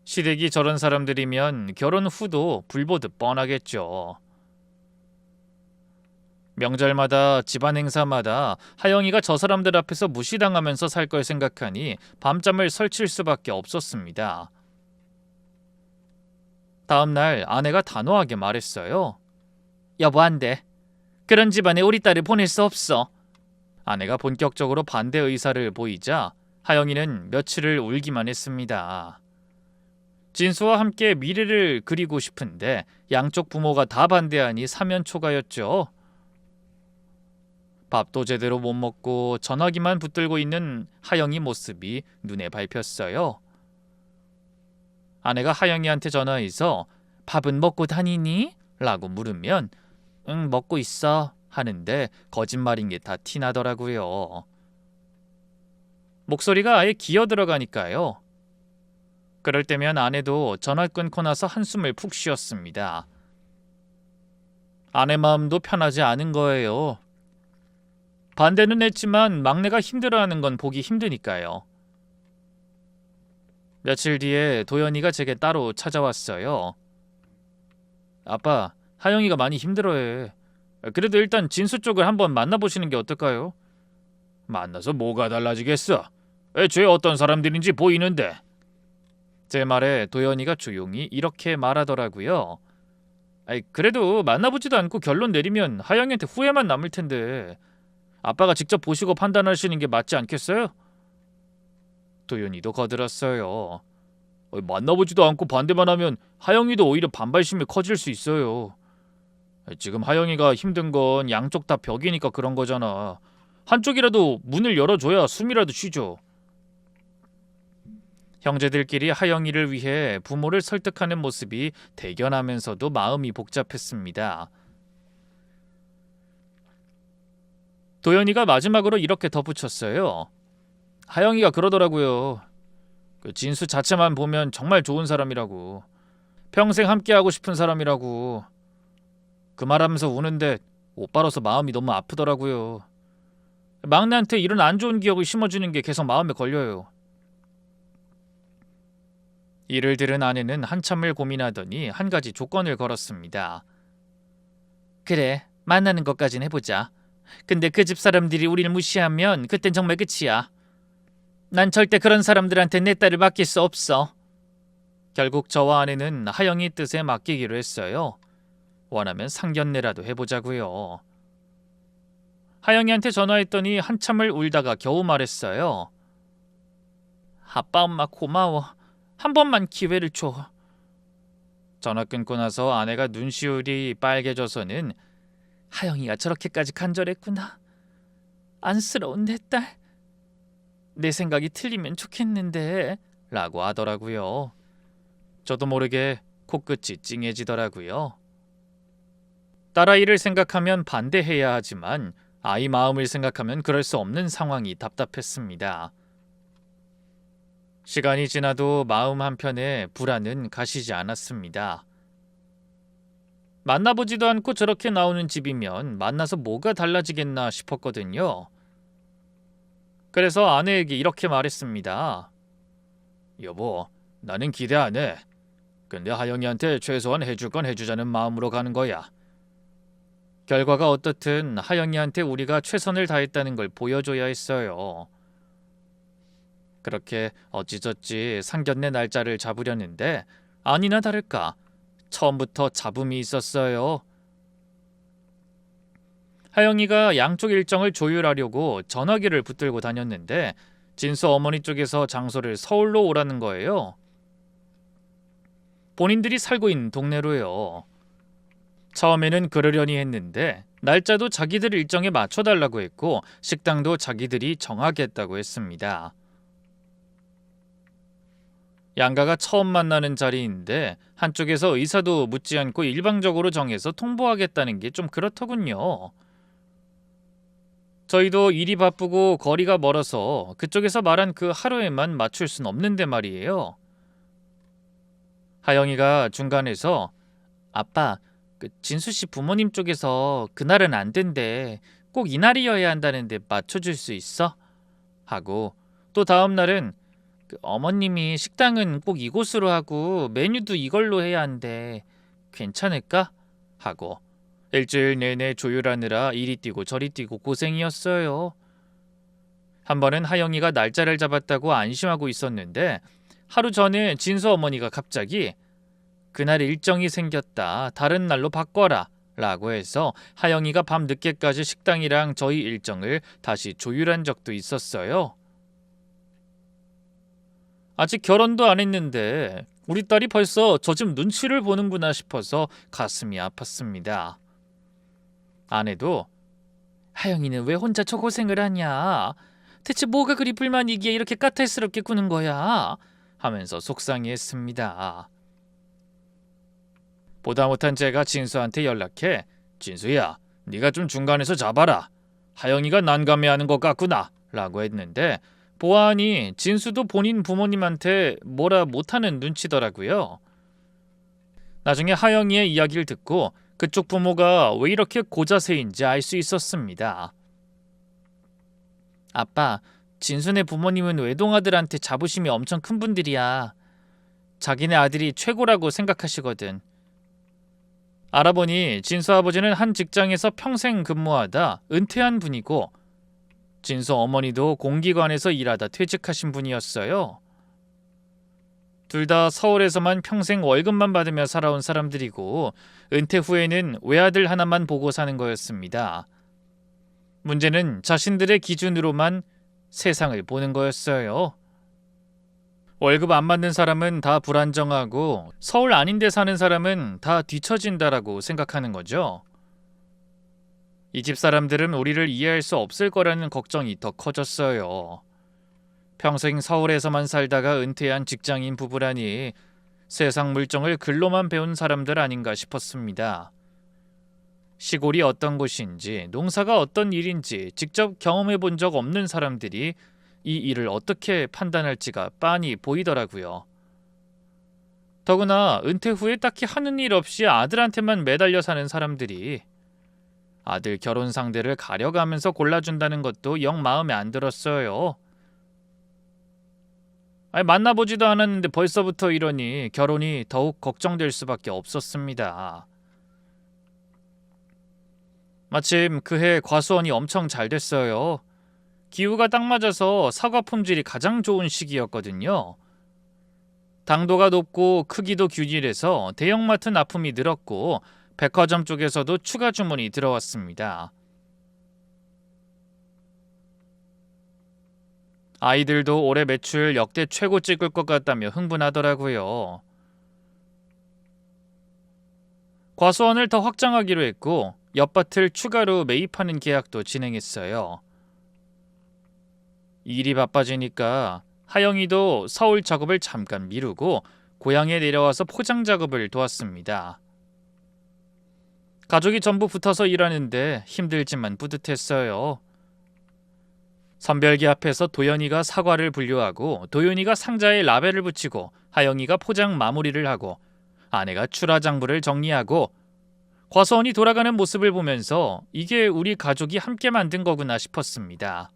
A: 시댁이 저런 사람들이면 결혼 후도 불보듯 뻔하겠죠. 명절마다 집안 행사마다 하영이가 저 사람들 앞에서 무시당하면서 살 걸 생각하니 밤잠을 설칠 수밖에 없었습니다. 다음날 아내가 단호하게 말했어요. 여보 안 돼. 그런 집안에 우리 딸을 보낼 수 없어. 아내가 본격적으로 반대 의사를 보이자 하영이는 며칠을 울기만 했습니다. 진수와 함께 미래를 그리고 싶은데 양쪽 부모가 다 반대하니 사면초가였죠. 밥도 제대로 못 먹고 전화기만 붙들고 있는 하영이 모습이 눈에 밟혔어요. 아내가 하영이한테 전화해서 밥은 먹고 다니니? 라고 물으면 응 먹고 있어 하는데 거짓말인 게 다 티나더라고요. 목소리가 아예 기어 들어가니까요. 그럴 때면 아내도 전화 끊고 나서 한숨을 푹 쉬었습니다. 아내 마음도 편하지 않은 거예요. 반대는 했지만 막내가 힘들어하는 건 보기 힘드니까요. 며칠 뒤에 도연이가 제게 따로 찾아왔어요. 아빠, 하영이가 많이 힘들어해. 그래도 일단 진수 쪽을 한번 만나보시는 게 어떨까요? 만나서 뭐가 달라지겠어? 애초에 어떤 사람들인지 보이는데. 제 말에 도연이가 조용히 이렇게 말하더라고요. 그래도 만나보지도 않고 결론 내리면 하영이한테 후회만 남을 텐데 아빠가 직접 보시고 판단하시는 게 맞지 않겠어요? 도연이도 거들었어요. 만나보지도 않고 반대만 하면 하영이도 오히려 반발심이 커질 수 있어요. 지금 하영이가 힘든 건 양쪽 다 벽이니까 그런 거잖아. 한쪽이라도 문을 열어줘야 숨이라도 쉬죠. 형제들끼리 하영이를 위해 부모를 설득하는 모습이 대견하면서도 마음이 복잡했습니다. 도연이가 마지막으로 이렇게 덧붙였어요. 하영이가 그러더라고요. 그 진수 자체만 보면 정말 좋은 사람이라고. 평생 함께하고 싶은 사람이라고. 그 말하면서 우는데 오빠로서 마음이 너무 아프더라고요. 막내한테 이런 안 좋은 기억을 심어주는 게 계속 마음에 걸려요. 이를 들은 아내는 한참을 고민하더니 한 가지 조건을 걸었습니다. 그래, 만나는 것까진 해보자. 근데 그 집 사람들이 우리를 무시하면 그땐 정말 끝이야. 난 절대 그런 사람들한테 내 딸을 맡길 수 없어. 결국 저와 아내는 하영이 뜻에 맡기기로 했어요. 원하면 상견례라도 해보자고요. 하영이한테 전화했더니 한참을 울다가 겨우 말했어요. 아빠 엄마 고마워. 한 번만 기회를 줘. 전화 끊고 나서 아내가 눈시울이 빨개져서는 하영이가 저렇게까지 간절했구나. 안쓰러운 내 딸. 내 생각이 틀리면 좋겠는데 라고 하더라고요. 저도 모르게 코끝이 찡해지더라고요. 딸아이를 생각하면 반대해야 하지만 아이 마음을 생각하면 그럴 수 없는 상황이 답답했습니다. 시간이 지나도 마음 한편에 불안은 가시지 않았습니다. 만나보지도 않고 저렇게 나오는 집이면 만나서 뭐가 달라지겠나 싶었거든요. 그래서 아내에게 이렇게 말했습니다. 여보, 나는 기대 안 해. 근데 하영이한테 최소한 해줄 건 해주자는 마음으로 가는 거야. 결과가 어떻든 하영이한테 우리가 최선을 다했다는 걸 보여줘야 했어요. 그렇게 어찌저찌 상견례 날짜를 잡으려는데 아니나 다를까 처음부터 잡음이 있었어요. 하영이가 양쪽 일정을 조율하려고 전화기를 붙들고 다녔는데 진수 어머니 쪽에서 장소를 서울로 오라는 거예요. 본인들이 살고 있는 동네로요. 처음에는 그러려니 했는데 날짜도 자기들 일정에 맞춰달라고 했고 식당도 자기들이 정하겠다고 했습니다. 양가가 처음 만나는 자리인데 한쪽에서 의사도 묻지 않고 일방적으로 정해서 통보하겠다는 게 좀 그렇더군요. 저희도 일이 바쁘고 거리가 멀어서 그쪽에서 말한 그 하루에만 맞출 순 없는데 말이에요. 하영이가 중간에서 아빠, 진수씨 부모님 쪽에서 그날은 안 된대. 꼭 이날이어야 한다는데 맞춰줄 수 있어? 하고 또 다음 날은 어머님이 식당은 꼭 이곳으로 하고 메뉴도 이걸로 해야 한대. 괜찮을까? 하고 일주일 내내 조율하느라 이리 뛰고 저리 뛰고 고생이었어요. 한 번은 하영이가 날짜를 잡았다고 안심하고 있었는데 하루 전에 진수 어머니가 갑자기 그날 일정이 생겼다. 다른 날로 바꿔라. 라고 해서 하영이가 밤 늦게까지 식당이랑 저희 일정을 다시 조율한 적도 있었어요. 아직 결혼도 안 했는데 우리 딸이 벌써 저 집 눈치를 보는구나 싶어서 가슴이 아팠습니다. 아내도 하영이는 왜 혼자 저 고생을 하냐? 대체 뭐가 그리 불만이기에 이렇게 까탈스럽게 구는 거야? 하면서 속상해했습니다. 보다 못한 제가 진수한테 연락해 진수야, 네가 좀 중간에서 잡아라. 하영이가 난감해하는 것 같구나 라고 했는데 보아하니 진수도 본인 부모님한테 뭐라 못하는 눈치더라고요. 나중에 하영이의 이야기를 듣고 그쪽 부모가 왜 이렇게 고자세인지 알 수 있었습니다. 아빠, 진수네 부모님은 외동아들한테 자부심이 엄청 큰 분들이야. 자기네 아들이 최고라고 생각하시거든. 알아보니 진수 아버지는 한 직장에서 평생 근무하다 은퇴한 분이고 진수 어머니도 공기관에서 일하다 퇴직하신 분이었어요. 둘 다 서울에서만 평생 월급만 받으며 살아온 사람들이고 은퇴 후에는 외아들 하나만 보고 사는 거였습니다. 문제는 자신들의 기준으로만 세상을 보는 거였어요. 월급 안 받는 사람은 다 불안정하고 서울 아닌데 사는 사람은 다 뒤처진다라고 생각하는 거죠. 이 집 사람들은 우리를 이해할 수 없을 거라는 걱정이 더 커졌어요. 평생 서울에서만 살다가 은퇴한 직장인 부부라니 세상 물정을 글로만 배운 사람들 아닌가 싶었습니다. 시골이 어떤 곳인지, 농사가 어떤 일인지 직접 경험해 본 적 없는 사람들이 이 일을 어떻게 판단할지가 빤히 보이더라고요. 더구나 은퇴 후에 딱히 하는 일 없이 아들한테만 매달려 사는 사람들이 아들 결혼 상대를 가려가면서 골라준다는 것도 영 마음에 안 들었어요. 만나보지도 않았는데 벌써부터 이러니 결혼이 더욱 걱정될 수밖에 없었습니다. 마침 그해 과수원이 엄청 잘 됐어요. 기후가 딱 맞아서 사과 품질이 가장 좋은 시기였거든요. 당도가 높고 크기도 균일해서 대형마트 납품이 늘었고 백화점 쪽에서도 추가 주문이 들어왔습니다. 아이들도 올해 매출 역대 최고 찍을 것 같다며 흥분하더라고요. 과수원을 더 확장하기로 했고 옆밭을 추가로 매입하는 계약도 진행했어요. 일이 바빠지니까 하영이도 서울 작업을 잠깐 미루고 고향에 내려와서 포장 작업을 도왔습니다. 가족이 전부 붙어서 일하는데 힘들지만 뿌듯했어요. 선별기 앞에서 도연이가 사과를 분류하고 도윤이가 상자에 라벨을 붙이고 하영이가 포장 마무리를 하고 아내가 출하장부를 정리하고 과수원이 돌아가는 모습을 보면서 이게 우리 가족이 함께 만든 거구나 싶었습니다.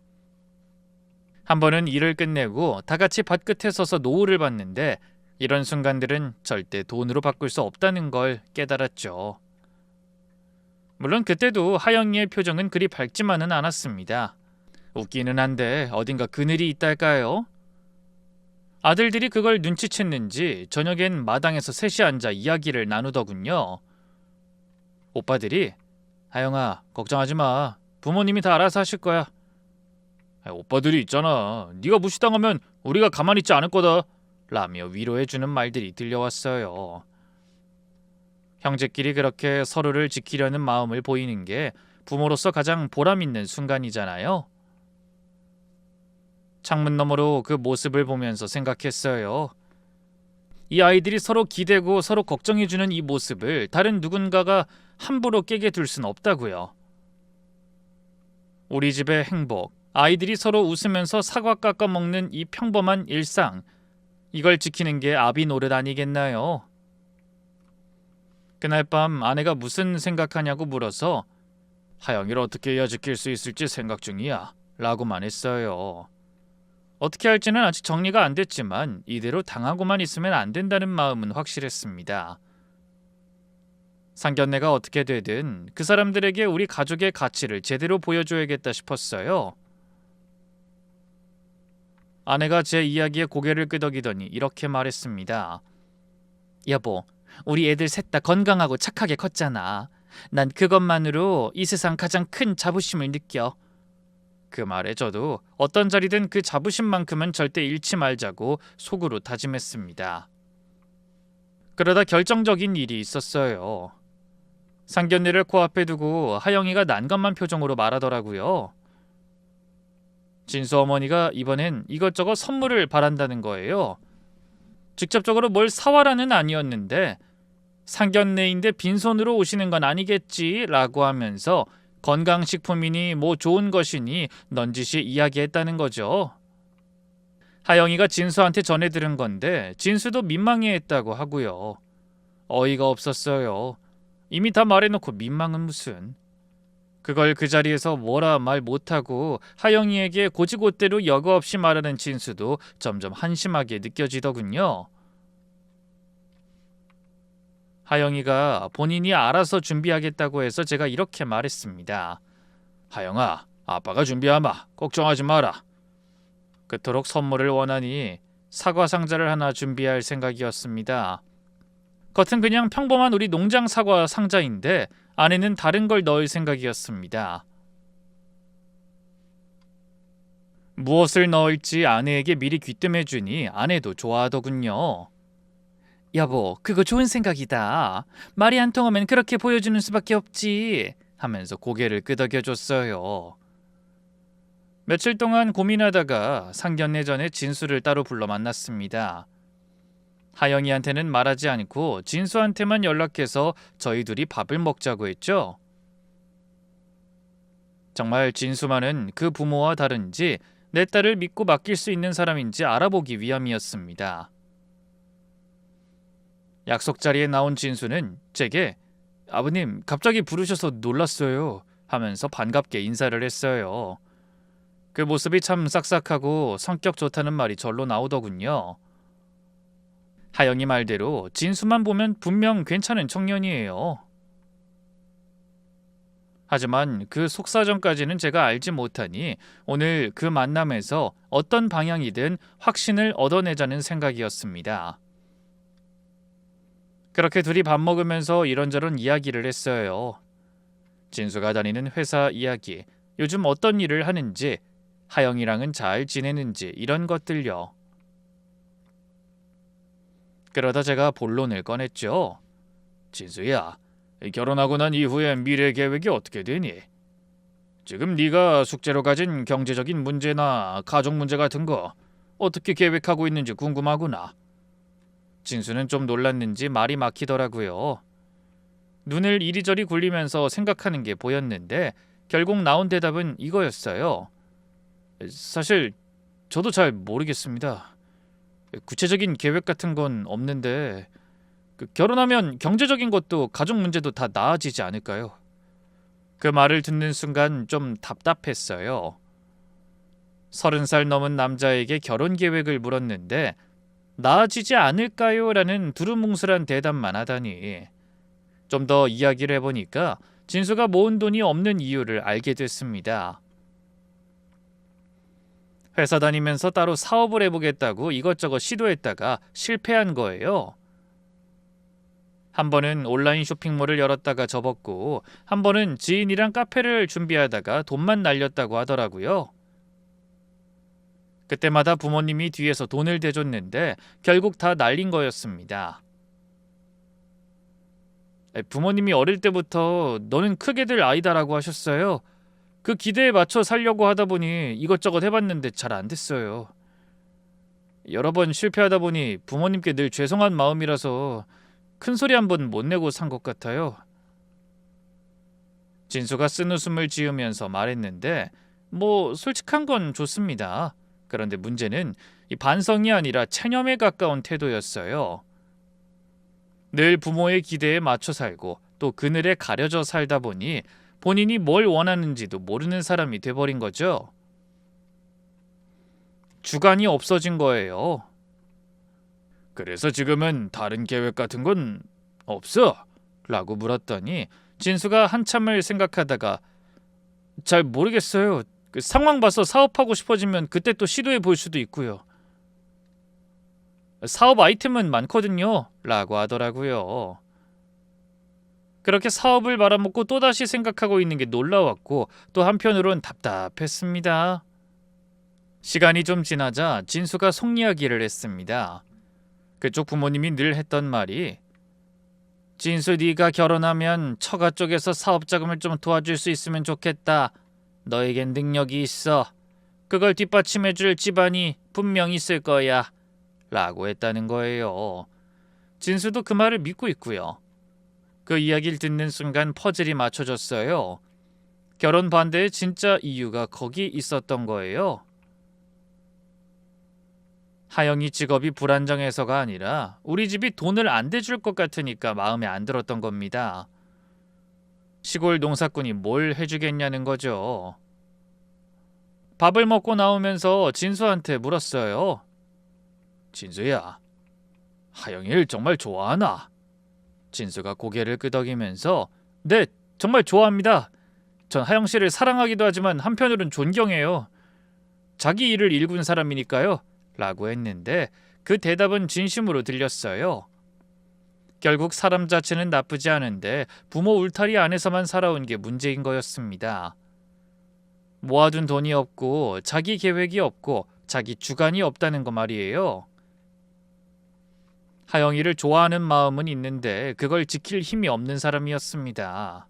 A: 한 번은 일을 끝내고 다 같이 밭끝에 서서 노을을 봤는데 이런 순간들은 절대 돈으로 바꿀 수 없다는 걸 깨달았죠. 물론 그때도 하영이의 표정은 그리 밝지만은 않았습니다. 웃기는 한데 어딘가 그늘이 있달까요? 아들들이 그걸 눈치챘는지 저녁엔 마당에서 셋이 앉아 이야기를 나누더군요. 오빠들이 하영아 걱정하지 마. 부모님이 다 알아서 하실 거야. 오빠들이 있잖아. 네가 무시당하면 우리가 가만히 있지 않을 거다. 라며 위로해주는 말들이 들려왔어요. 형제끼리 그렇게 서로를 지키려는 마음을 보이는 게 부모로서 가장 보람 있는 순간이잖아요. 창문 너머로 그 모습을 보면서 생각했어요. 이 아이들이 서로 기대고 서로 걱정해주는 이 모습을 다른 누군가가 함부로 깨게 둘 순 없다고요. 우리 집의 행복, 아이들이 서로 웃으면서 사과 깎아 먹는 이 평범한 일상, 이걸 지키는 게 아비 노릇 아니겠나요? 그날 밤 아내가 무슨 생각하냐고 물어서 하영이를 어떻게 해야 지킬 수 있을지 생각 중이야 라고만 했어요. 어떻게 할지는 아직 정리가 안 됐지만 이대로 당하고만 있으면 안 된다는 마음은 확실했습니다. 상견례가 어떻게 되든 그 사람들에게 우리 가족의 가치를 제대로 보여줘야겠다 싶었어요. 아내가 제 이야기에 고개를 끄덕이더니 이렇게 말했습니다. 여보, 우리 애들 셋 다 건강하고 착하게 컸잖아. 난 그것만으로 이 세상 가장 큰 자부심을 느껴. 그 말에 저도 어떤 자리든 그 자부심만큼은 절대 잃지 말자고 속으로 다짐했습니다. 그러다 결정적인 일이 있었어요. 상견례를 코앞에 두고 하영이가 난감한 표정으로 말하더라고요. 진수 어머니가 이번엔 이것저것 선물을 바란다는 거예요. 직접적으로 뭘 사와라는 아니었는데 상견례인데 빈손으로 오시는 건 아니겠지 라고 하면서 건강식품이니 뭐 좋은 것이니 넌지시 이야기했다는 거죠. 하영이가 진수한테 전해 들은 건데 진수도 민망해했다고 하고요. 어이가 없었어요. 이미 다 말해놓고 민망은 무슨. 그걸 그 자리에서 뭐라 말 못하고 하영이에게 고지고대로 여과 없이 말하는 진수도 점점 한심하게 느껴지더군요. 하영이가 본인이 알아서 준비하겠다고 해서 제가 이렇게 말했습니다. 하영아, 아빠가 준비하마. 걱정하지 마라. 그토록 선물을 원하니 사과 상자를 하나 준비할 생각이었습니다. 겉은 그냥 평범한 우리 농장 사과 상자인데 안에는 다른 걸 넣을 생각이었습니다. 무엇을 넣을지 아내에게 미리 귀뜸해주니 아내도 좋아하더군요. 여보, 그거 좋은 생각이다. 말이 안 통하면 그렇게 보여주는 수밖에 없지. 하면서 고개를 끄덕여줬어요. 며칠 동안 고민하다가 상견례 전에 진수를 따로 불러 만났습니다. 하영이한테는 말하지 않고 진수한테만 연락해서 저희 둘이 밥을 먹자고 했죠. 정말 진수만은 그 부모와 다른지 내 딸을 믿고 맡길 수 있는 사람인지 알아보기 위함이었습니다. 약속 자리에 나온 진수는 제게 아버님 갑자기 부르셔서 놀랐어요 하면서 반갑게 인사를 했어요. 그 모습이 참 싹싹하고 성격 좋다는 말이 절로 나오더군요. 하영이 말대로 진수만 보면 분명 괜찮은 청년이에요. 하지만 그 속사정까지는 제가 알지 못하니 오늘 그 만남에서 어떤 방향이든 확신을 얻어내자는 생각이었습니다. 그렇게 둘이 밥 먹으면서 이런저런 이야기를 했어요. 진수가 다니는 회사 이야기, 요즘 어떤 일을 하는지, 하영이랑은 잘 지내는지 이런 것들요. 그러다 제가 본론을 꺼냈죠. 진수야, 결혼하고 난 이후에 미래 계획이 어떻게 되니? 지금 네가 숙제로 가진 경제적인 문제나 가족 문제 같은 거 어떻게 계획하고 있는지 궁금하구나. 진수는 좀 놀랐는지 말이 막히더라고요. 눈을 이리저리 굴리면서 생각하는 게 보였는데 결국 나온 대답은 이거였어요. 사실 저도 잘 모르겠습니다. 구체적인 계획 같은 건 없는데 결혼하면 경제적인 것도 가족 문제도 다 나아지지 않을까요? 그 말을 듣는 순간 좀 답답했어요. 30살 넘은 남자에게 결혼 계획을 물었는데 나아지지 않을까요? 라는 두루뭉술한 대답만 하다니. 좀 더 이야기를 해보니까 진수가 모은 돈이 없는 이유를 알게 됐습니다. 회사 다니면서 따로 사업을 해보겠다고 이것저것 시도했다가 실패한 거예요. 한 번은 온라인 쇼핑몰을 열었다가 접었고 한 번은 지인이랑 카페를 준비하다가 돈만 날렸다고 하더라고요. 그때마다 부모님이 뒤에서 돈을 대줬는데 결국 다 날린 거였습니다. 부모님이 어릴 때부터 너는 크게 될 아이다라고 하셨어요. 그 기대에 맞춰 살려고 하다 보니 이것저것 해봤는데 잘 안 됐어요. 여러 번 실패하다 보니 부모님께 늘 죄송한 마음이라서 큰 소리 한 번 못 내고 산 것 같아요. 진수가 쓴웃음을 지으면서 말했는데 솔직한 건 좋습니다. 그런데 문제는 이 반성이 아니라 체념에 가까운 태도였어요. 늘 부모의 기대에 맞춰 살고 또 그늘에 가려져 살다 보니 본인이 뭘 원하는지도 모르는 사람이 돼버린 거죠. 주관이 없어진 거예요. 그래서 지금은 다른 계획 같은 건 없어? 라고 물었더니 진수가 한참을 생각하다가 잘 모르겠어요. 그 상황 봐서 사업하고 싶어지면 그때 또 시도해 볼 수도 있고요. 사업 아이템은 많거든요. 라고 하더라고요. 그렇게 사업을 말아먹고 또다시 생각하고 있는 게 놀라웠고 또 한편으론 답답했습니다. 시간이 좀 지나자 진수가 속 이야기를 했습니다. 그쪽 부모님이 늘 했던 말이 진수 네가 결혼하면 처가 쪽에서 사업 자금을 좀 도와줄 수 있으면 좋겠다. 너에겐 능력이 있어. 그걸 뒷받침해줄 집안이 분명 있을 거야. 라고 했다는 거예요. 진수도 그 말을 믿고 있고요. 그 이야기를 듣는 순간 퍼즐이 맞춰졌어요. 결혼 반대의 진짜 이유가 거기 있었던 거예요. 하영이 직업이 불안정해서가 아니라 우리 집이 돈을 안 대줄 것 같으니까 마음에 안 들었던 겁니다. 시골 농사꾼이 뭘 해주겠냐는 거죠. 밥을 먹고 나오면서 진수한테 물었어요. 진수야, 하영이를 정말 좋아하나? 진수가 고개를 끄덕이면서 네, 정말 좋아합니다. 전 하영 씨를 사랑하기도 하지만 한편으론 존경해요. 자기 일을 일군 사람이니까요. 라고 했는데 그 대답은 진심으로 들렸어요. 결국 사람 자체는 나쁘지 않은데 부모 울타리 안에서만 살아온 게 문제인 거였습니다. 모아둔 돈이 없고 자기 계획이 없고 자기 주관이 없다는 거 말이에요. 하영이를 좋아하는 마음은 있는데 그걸 지킬 힘이 없는 사람이었습니다.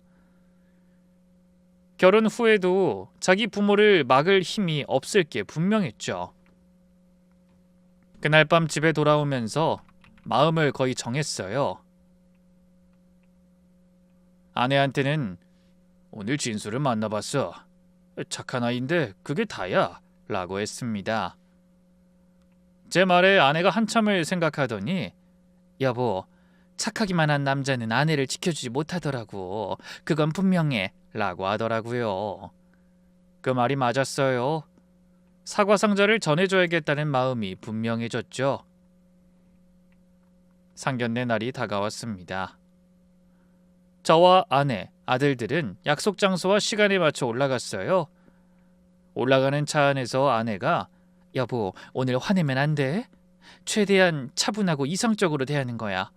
A: 결혼 후에도 자기 부모를 막을 힘이 없을 게 분명했죠. 그날 밤 집에 돌아오면서 마음을 거의 정했어요. 아내한테는 오늘 진수를 만나봤어. 착한 아이인데 그게 다야. 라고 했습니다. 제 말에 아내가 한참을 생각하더니 여보, 착하기만 한 남자는 아내를 지켜주지 못하더라고. 그건 분명해. 라고 하더라고요. 그 말이 맞았어요. 사과 상자를 전해줘야겠다는 마음이 분명해졌죠. 상견례 날이 다가왔습니다. 저와 아내, 아들들은 약속 장소와 시간에 맞춰 올라갔어요. 올라가는 차 안에서 아내가 여보, 오늘 화내면 안 돼. 최대한 차분하고 이성적으로 대하는 거야.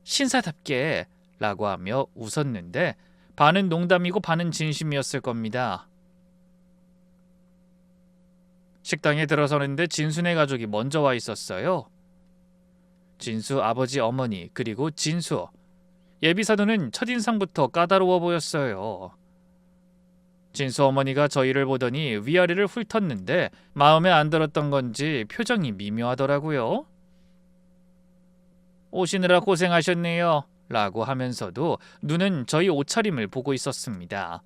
A: 신사답게 라고 하며 웃었는데 반은 농담이고 반은 진심이었을 겁니다. 식당에 들어서는데 진수네 가족이 먼저 와 있었어요. 진수 아버지 어머니 그리고 진수 예비사도는 첫인상부터 까다로워 보였어요. 진수 어머니가 저희를 보더니 위아래를 훑었는데 마음에 안 들었던 건지 표정이 미묘하더라고요. 오시느라 고생하셨네요 라고 하면서도 눈은 저희 옷차림을 보고 있었습니다.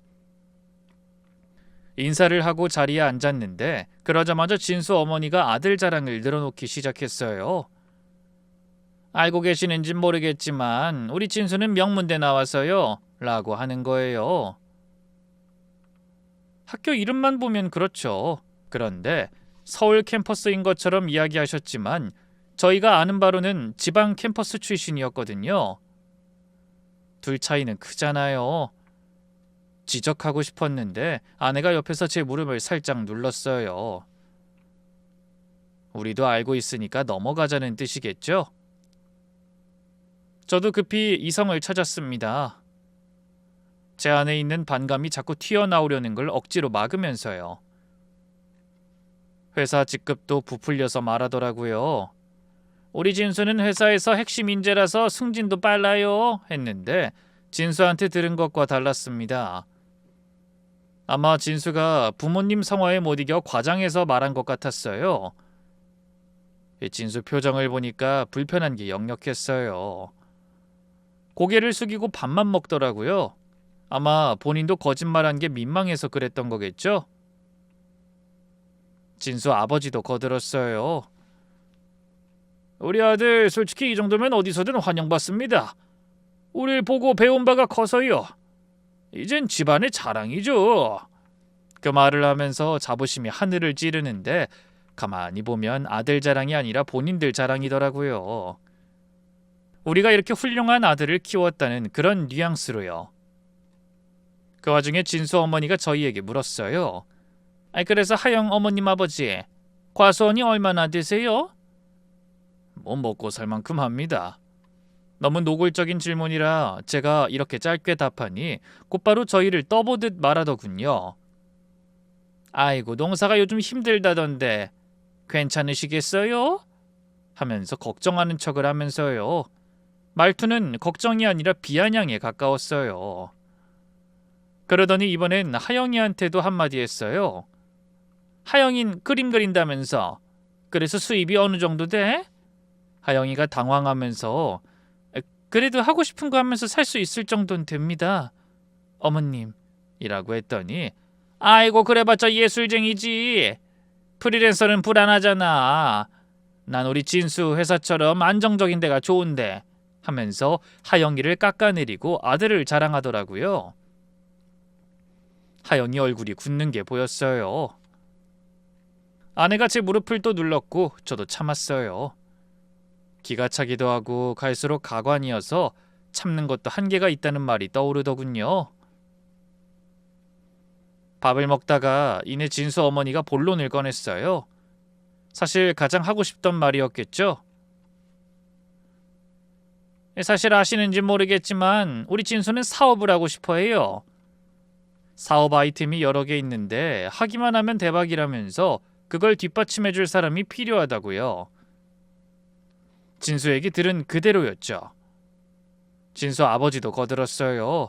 A: 인사를 하고 자리에 앉았는데 그러자마자 진수 어머니가 아들 자랑을 늘어놓기 시작했어요. 알고 계시는진 모르겠지만 우리 진수는 명문대 나와서요 라고 하는 거예요. 학교 이름만 보면 그렇죠. 그런데 서울 캠퍼스인 것처럼 이야기하셨지만 저희가 아는 바로는 지방 캠퍼스 출신이었거든요. 둘 차이는 크잖아요. 지적하고 싶었는데 아내가 옆에서 제 무릎을 살짝 눌렀어요. 우리도 알고 있으니까 넘어가자는 뜻이겠죠? 저도 급히 이성을 찾았습니다. 제 안에 있는 반감이 자꾸 튀어나오려는 걸 억지로 막으면서요. 회사 직급도 부풀려서 말하더라고요. 우리 진수는 회사에서 핵심 인재라서 승진도 빨라요 했는데 진수한테 들은 것과 달랐습니다. 아마 진수가 부모님 성화에 못 이겨 과장해서 말한 것 같았어요. 진수 표정을 보니까 불편한 게 역력했어요. 고개를 숙이고 밥만 먹더라고요. 아마 본인도 거짓말한 게 민망해서 그랬던 거겠죠? 진수 아버지도 거들었어요. 우리 아들 솔직히 이 정도면 어디서든 환영받습니다. 우릴 보고 배운 바가 커서요. 이젠 집안의 자랑이죠. 그 말을 하면서 자부심이 하늘을 찌르는데 가만히 보면 아들 자랑이 아니라 본인들 자랑이더라고요. 우리가 이렇게 훌륭한 아들을 키웠다는 그런 뉘앙스로요. 그 와중에 진수 어머니가 저희에게 물었어요. 그래서 하영 어머님 아버지, 과수원이 얼마나 되세요? 뭐 먹고 살 만큼 합니다. 너무 노골적인 질문이라 제가 이렇게 짧게 답하니 곧바로 저희를 떠보듯 말하더군요. 아이고 농사가 요즘 힘들다던데 괜찮으시겠어요? 하면서 걱정하는 척을 하면서요. 말투는 걱정이 아니라 비아냥에 가까웠어요. 그러더니 이번엔 하영이한테도 한마디 했어요. 하영인 그림 그린다면서 그래서 수입이 어느 정도 돼? 하영이가 당황하면서 그래도 하고 싶은 거 하면서 살 수 있을 정도는 됩니다. 어머님 이라고 했더니 아이고 그래봤자 예술쟁이지. 프리랜서는 불안하잖아. 난 우리 진수 회사처럼 안정적인 데가 좋은데 하면서 하영이를 깎아내리고 아들을 자랑하더라고요. 하영이 얼굴이 굳는 게 보였어요. 아내가 제 무릎을 또 눌렀고 저도 참았어요. 기가 차기도 하고 갈수록 가관이어서 참는 것도 한계가 있다는 말이 떠오르더군요. 밥을 먹다가 이내 진수 어머니가 본론을 꺼냈어요. 사실 가장 하고 싶던 말이었겠죠. 사실 아시는지 모르겠지만 우리 진수는 사업을 하고 싶어 해요. 사업 아이템이 여러 개 있는데 하기만 하면 대박이라면서 그걸 뒷받침해줄 사람이 필요하다고요. 진수 얘기 들은 그대로였죠. 진수 아버지도 거들었어요.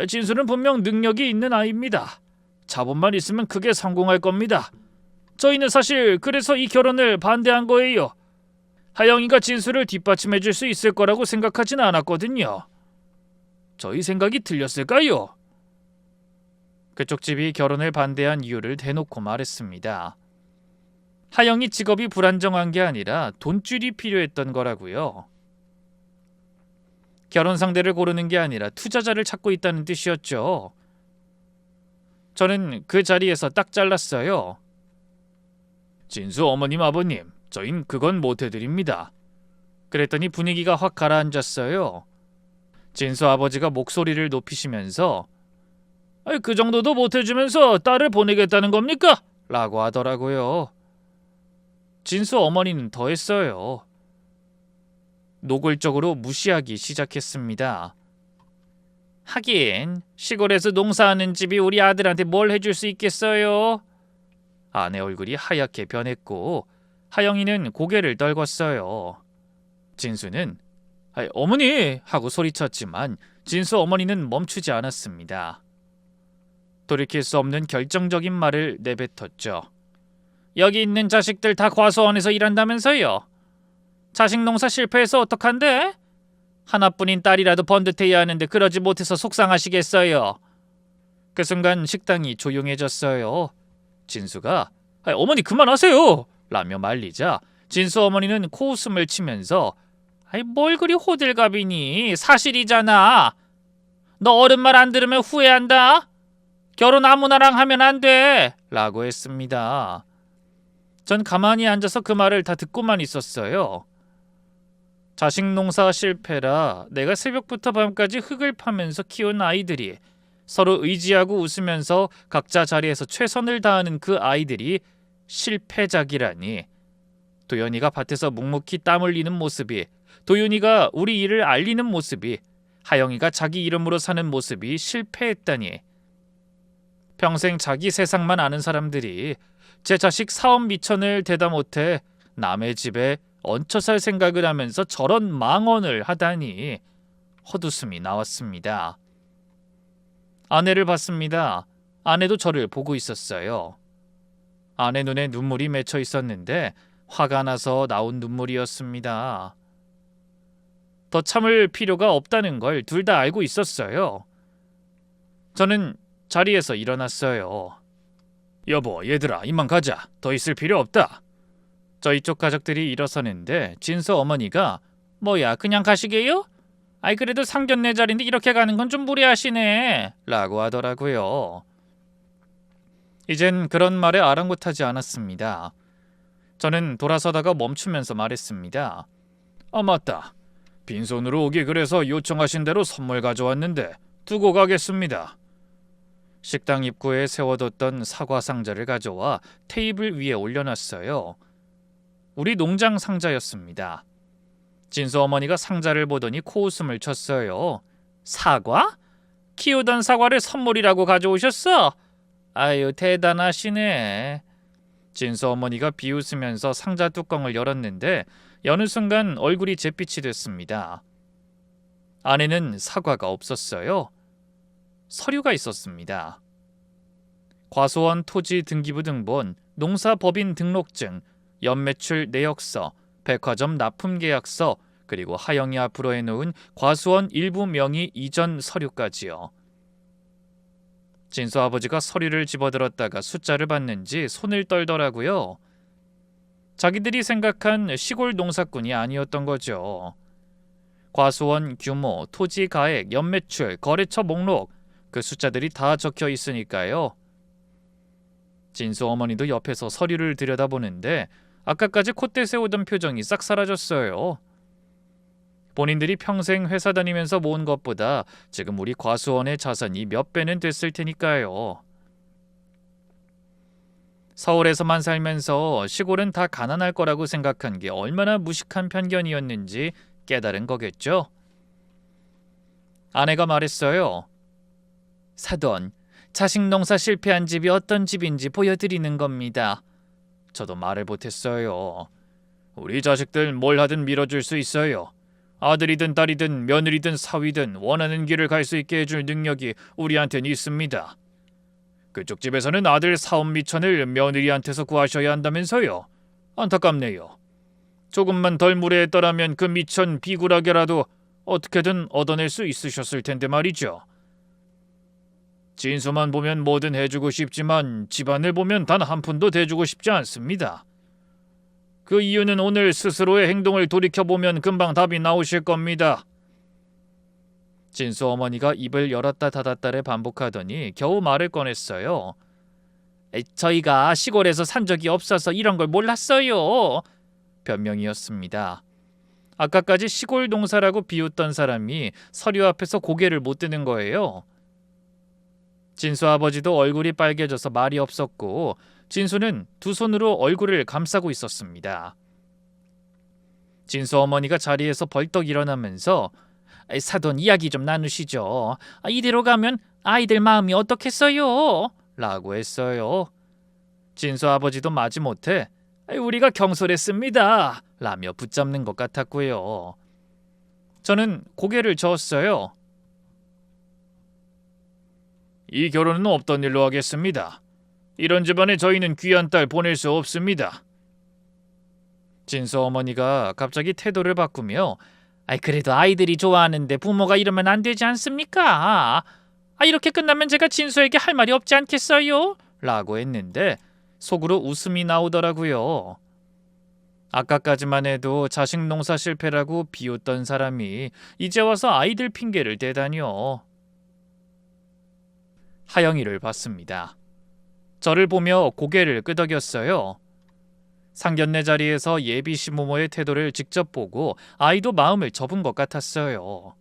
A: 진수는 분명 능력이 있는 아이입니다. 자본만 있으면 크게 성공할 겁니다. 저희는 사실 그래서 이 결혼을 반대한 거예요. 하영이가 진수를 뒷받침해줄 수 있을 거라고 생각하진 않았거든요. 저희 생각이 틀렸을까요? 그쪽 집이 결혼을 반대한 이유를 대놓고 말했습니다. 하영이 직업이 불안정한 게 아니라 돈줄이 필요했던 거라고요. 결혼 상대를 고르는 게 아니라 투자자를 찾고 있다는 뜻이었죠. 저는 그 자리에서 딱 잘랐어요. 진수 어머님 아버님, 저흰 그건 못 해드립니다. 그랬더니 분위기가 확 가라앉았어요. 진수 아버지가 목소리를 높이시면서 그 정도도 못 해주면서 딸을 보내겠다는 겁니까? 라고 하더라고요. 진수 어머니는 더했어요. 노골적으로 무시하기 시작했습니다. 하긴 시골에서 농사하는 집이 우리 아들한테 뭘 해줄 수 있겠어요? 아내 얼굴이 하얗게 변했고 하영이는 고개를 떨궜어요. 진수는 어머니! 하고 소리쳤지만 진수 어머니는 멈추지 않았습니다. 돌이킬 수 없는 결정적인 말을 내뱉었죠. 여기 있는 자식들 다 과수원에서 일한다면서요? 자식 농사 실패해서 어떡한데? 하나뿐인 딸이라도 번듯해야 하는데 그러지 못해서 속상하시겠어요. 그 순간 식당이 조용해졌어요. 진수가 어머니 그만하세요! 라며 말리자 진수 어머니는 코웃음을 치면서 뭘 그리 호들갑이니? 사실이잖아. 너 어른 말 안 들으면 후회한다. 결혼 아무나랑 하면 안 돼. 라고 했습니다. 전 가만히 앉아서 그 말을 다 듣고만 있었어요. 자식 농사 실패라 내가 새벽부터 밤까지 흙을 파면서 키운 아이들이 서로 의지하고 웃으면서 각자 자리에서 최선을 다하는 그 아이들이 실패작이라니. 도연이가 밭에서 묵묵히 땀 흘리는 모습이, 도윤이가 우리 일을 알리는 모습이, 하영이가 자기 이름으로 사는 모습이 실패했다니. 평생 자기 세상만 아는 사람들이 제 자식 사업 미천을 대다 못해 남의 집에 얹혀 살 생각을 하면서 저런 망언을 하다니 헛웃음이 나왔습니다. 아내를 봤습니다. 아내도 저를 보고 있었어요. 아내 눈에 눈물이 맺혀 있었는데 화가 나서 나온 눈물이었습니다. 더 참을 필요가 없다는 걸 둘 다 알고 있었어요. 저는 자리에서 일어났어요. 여보, 얘들아, 이만 가자. 더 있을 필요 없다. 저희 쪽 가족들이 일어서는데 진수 어머니가 뭐야, 그냥 가시게요? 그래도 상견례 자리인데 이렇게 가는 건 좀 무리하시네. 라고 하더라고요. 이젠 그런 말에 아랑곳하지 않았습니다. 저는 돌아서다가 멈추면서 말했습니다. 맞다. 빈손으로 오기 그래서 요청하신 대로 선물 가져왔는데 두고 가겠습니다. 식당 입구에 세워뒀던 사과 상자를 가져와 테이블 위에 올려놨어요. 우리 농장 상자였습니다. 진수 어머니가 상자를 보더니 코웃음을 쳤어요. 사과? 키우던 사과를 선물이라고 가져오셨어? 아유, 대단하시네. 진수 어머니가 비웃으면서 상자 뚜껑을 열었는데 여느 순간 얼굴이 잿빛이 됐습니다. 안에는 사과가 없었어요. 서류가 있었습니다. 과수원 토지 등기부 등본, 농사법인 등록증, 연매출 내역서, 백화점 납품계약서, 그리고 하영이 앞으로 해놓은 과수원 일부 명의 이전 서류까지요. 진수 아버지가 서류를 집어들었다가 숫자를 봤는지 손을 떨더라고요. 자기들이 생각한 시골 농사꾼이 아니었던 거죠. 과수원 규모, 토지 가액, 연매출, 거래처 목록, 그 숫자들이 다 적혀 있으니까요. 진수 어머니도 옆에서 서류를 들여다보는데 아까까지 콧대 세우던 표정이 싹 사라졌어요. 본인들이 평생 회사 다니면서 모은 것보다 지금 우리 과수원의 자산이 몇 배는 됐을 테니까요. 서울에서만 살면서 시골은 다 가난할 거라고 생각한 게 얼마나 무식한 편견이었는지 깨달은 거겠죠. 아내가 말했어요. 사돈, 자식 농사 실패한 집이 어떤 집인지 보여드리는 겁니다. 저도 말을 못했어요. 우리 자식들 뭘 하든 밀어줄 수 있어요. 아들이든 딸이든 며느리든 사위든 원하는 길을 갈 수 있게 해줄 능력이 우리한테는 있습니다. 그쪽 집에서는 아들 사업 미천을 며느리한테서 구하셔야 한다면서요. 안타깝네요. 조금만 덜 무례했더라면 그 미천 비굴하게라도 어떻게든 얻어낼 수 있으셨을 텐데 말이죠. 진수만 보면 뭐든 해주고 싶지만 집안을 보면 단 한 푼도 대주고 싶지 않습니다. 그 이유는 오늘 스스로의 행동을 돌이켜보면 금방 답이 나오실 겁니다. 진수 어머니가 입을 열었다 닫았다를 반복하더니 겨우 말을 꺼냈어요. 저희가 시골에서 산 적이 없어서 이런 걸 몰랐어요. 변명이었습니다. 아까까지 시골 농사라고 비웃던 사람이 서류 앞에서 고개를 못 드는 거예요. 진수 아버지도 얼굴이 빨개져서 말이 없었고 진수는 두 손으로 얼굴을 감싸고 있었습니다. 진수 어머니가 자리에서 벌떡 일어나면서 사돈 이야기 좀 나누시죠. 이대로 가면 아이들 마음이 어떻겠어요? 라고 했어요. 진수 아버지도 마지못해 우리가 경솔했습니다. 라며 붙잡는 것 같았고요. 저는 고개를 저었어요. 이 결혼은 없던 일로 하겠습니다. 이런 집안에 저희는 귀한 딸 보낼 수 없습니다. 진수 어머니가 갑자기 태도를 바꾸며 그래도 아이들이 좋아하는데 부모가 이러면 안 되지 않습니까? 이렇게 끝나면 제가 진수에게 할 말이 없지 않겠어요? 라고 했는데 속으로 웃음이 나오더라고요. 아까까지만 해도 자식 농사 실패라고 비웃던 사람이 이제 와서 아이들 핑계를 대다니요. 하영이를 봤습니다. 저를 보며 고개를 끄덕였어요. 상견례 자리에서 예비 시모모의 태도를 직접 보고 아이도 마음을 접은 것 같았어요.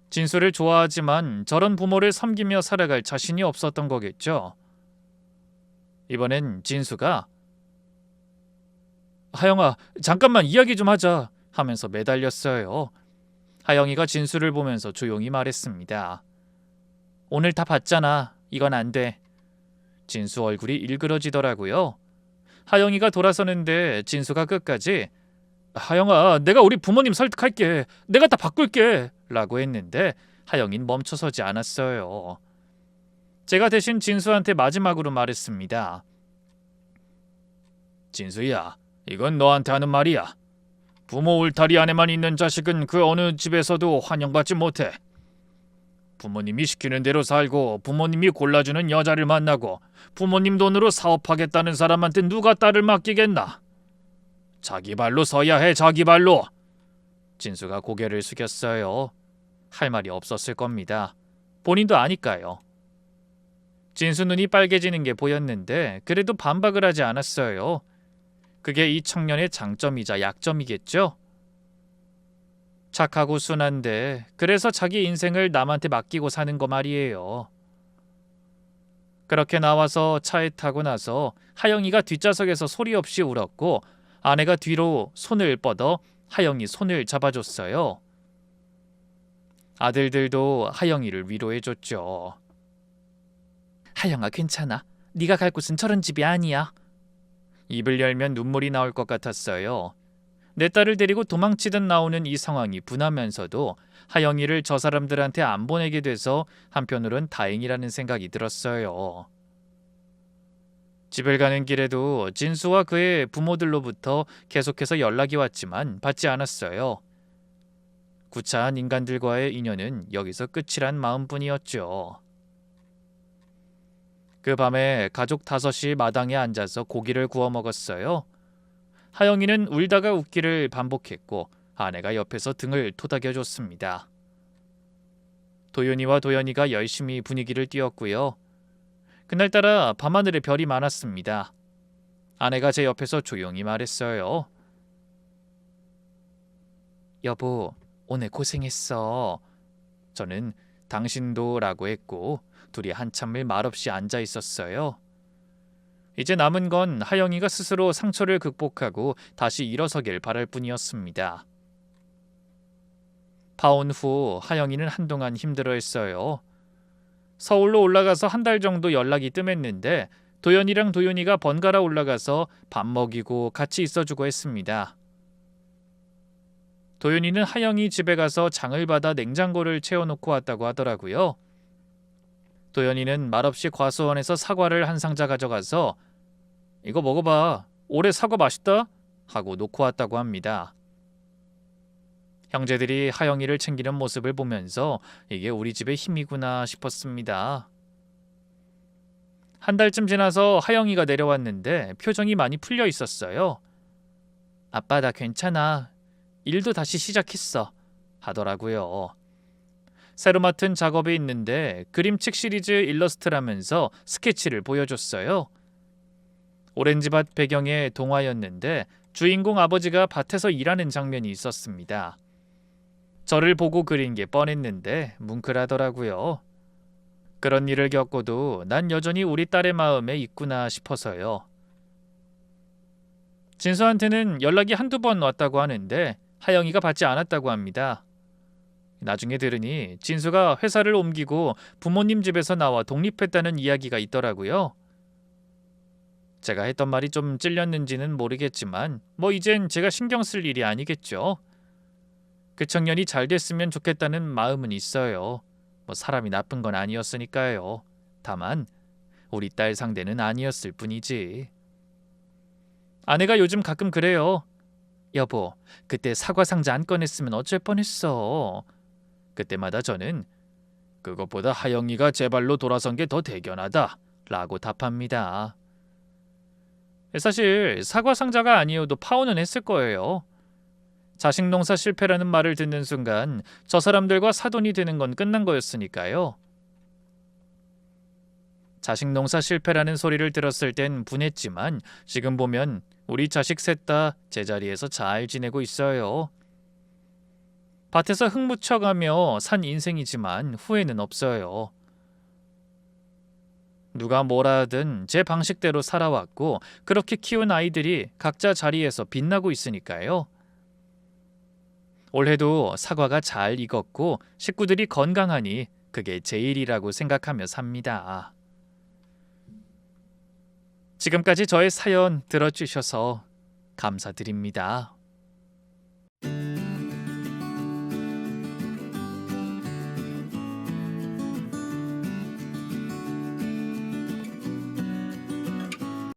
A: 진수를 좋아하지만 저런 부모를 섬기며 살아갈 자신이 없었던 거겠죠. 이번엔 진수가 하영아, 잠깐만 이야기 좀 하자 하면서 매달렸어요. 하영이가 진수를 보면서 조용히 말했습니다. 오늘 다 봤잖아. 이건 안 돼. 진수 얼굴이 일그러지더라고요. 하영이가 돌아서는데 진수가 끝까지 하영아, 내가 우리 부모님 설득할게. 내가 다 바꿀게 라고 했는데 하영이는 멈춰서지 않았어요. 제가 대신 진수한테 마지막으로 말했습니다. 진수야, 이건 너한테 하는 말이야. 부모 울타리 안에만 있는 자식은 그 어느 집에서도 환영받지 못해. 부모님이 시키는 대로 살고 부모님이 골라주는 여자를 만나고 부모님 돈으로 사업하겠다는 사람한테 누가 딸을 맡기겠나? 자기 발로 서야 해, 자기 발로. 진수가 고개를 숙였어요. 할 말이 없었을 겁니다. 본인도 아니까요. 진수 눈이 빨개지는 게 보였는데 그래도 반박을 하지 않았어요. 그게 이 청년의 장점이자 약점이겠죠? 착하고 순한데 그래서 자기 인생을 남한테 맡기고 사는 거 말이에요. 그렇게 나와서 차에 타고 나서 하영이가 뒷좌석에서 소리 없이 울었고 아내가 뒤로 손을 뻗어 하영이 손을 잡아줬어요. 아들들도 하영이를 위로해줬죠. 하영아, 괜찮아. 네가 갈 곳은 저런 집이 아니야. 입을 열면 눈물이 나올 것 같았어요. 내 딸을 데리고 도망치듯 나오는 이 상황이 분하면서도 하영이를 저 사람들한테 안 보내게 돼서 한편으론 다행이라는 생각이 들었어요. 집을 가는 길에도 진수와 그의 부모들로부터 계속해서 연락이 왔지만 받지 않았어요. 구차한 인간들과의 인연은 여기서 끝이란 마음뿐이었죠. 그 밤에 가족 5이 마당에 앉아서 고기를 구워 먹었어요. 하영이는 울다가 웃기를 반복했고 아내가 옆에서 등을 토닥여줬습니다. 도윤이와 도연이가 열심히 분위기를 띄웠고요. 그날따라 밤하늘에 별이 많았습니다. 아내가 제 옆에서 조용히 말했어요. 여보, 오늘 고생했어. 저는 당신도 라고 했고 둘이 한참을 말없이 앉아 있었어요. 이제 남은 건 하영이가 스스로 상처를 극복하고 다시 일어서길 바랄 뿐이었습니다. 파혼 후 하영이는 한동안 힘들어했어요. 서울로 올라가서 한 달 정도 연락이 뜸했는데 도연이랑 도윤이가 번갈아 올라가서 밥 먹이고 같이 있어주고 했습니다. 도윤이는 하영이 집에 가서 장을 받아 냉장고를 채워놓고 왔다고 하더라고요. 도연이는 말없이 과수원에서 사과를 한 상자 가져가서 이거 먹어봐. 올해 사과 맛있다? 하고 놓고 왔다고 합니다. 형제들이 하영이를 챙기는 모습을 보면서 이게 우리 집의 힘이구나 싶었습니다. 한 달쯤 지나서 하영이가 내려왔는데 표정이 많이 풀려 있었어요. 아빠, 나 괜찮아. 일도 다시 시작했어. 하더라고요. 새로 맡은 작업이 있는데 그림책 시리즈 일러스트라면서 스케치를 보여줬어요. 오렌지밭 배경의 동화였는데 주인공 아버지가 밭에서 일하는 장면이 있었습니다. 저를 보고 그린 게 뻔했는데 뭉클하더라고요. 그런 일을 겪고도 난 여전히 우리 딸의 마음에 있구나 싶어서요. 진수한테는 연락이 한두 번 왔다고 하는데 하영이가 받지 않았다고 합니다. 나중에 들으니 진수가 회사를 옮기고 부모님 집에서 나와 독립했다는 이야기가 있더라고요. 제가 했던 말이 좀 찔렸는지는 모르겠지만 이젠 제가 신경 쓸 일이 아니겠죠. 그 청년이 잘 됐으면 좋겠다는 마음은 있어요. 뭐 사람이 나쁜 건 아니었으니까요. 다만 우리 딸 상대는 아니었을 뿐이지. 아내가 요즘 가끔 그래요. 여보, 그때 사과 상자 안 꺼냈으면 어쩔 뻔했어. 그때마다 저는 그것보다 하영이가 제 발로 돌아선 게 더 대견하다 라고 답합니다. 사실 사과 상자가 아니어도 파혼은 했을 거예요. 자식 농사 실패라는 말을 듣는 순간 저 사람들과 사돈이 되는 건 끝난 거였으니까요. 자식 농사 실패라는 소리를 들었을 땐 분했지만 지금 보면 우리 자식 셋 다 제자리에서 잘 지내고 있어요. 밭에서 흙 묻혀가며 산 인생이지만 후회는 없어요. 누가 뭐라 하든 제 방식대로 살아왔고 그렇게 키운 아이들이 각자 자리에서 빛나고 있으니까요. 올해도 사과가 잘 익었고 식구들이 건강하니 그게 제일이라고 생각하며 삽니다. 지금까지 저의 사연 들어주셔서 감사드립니다.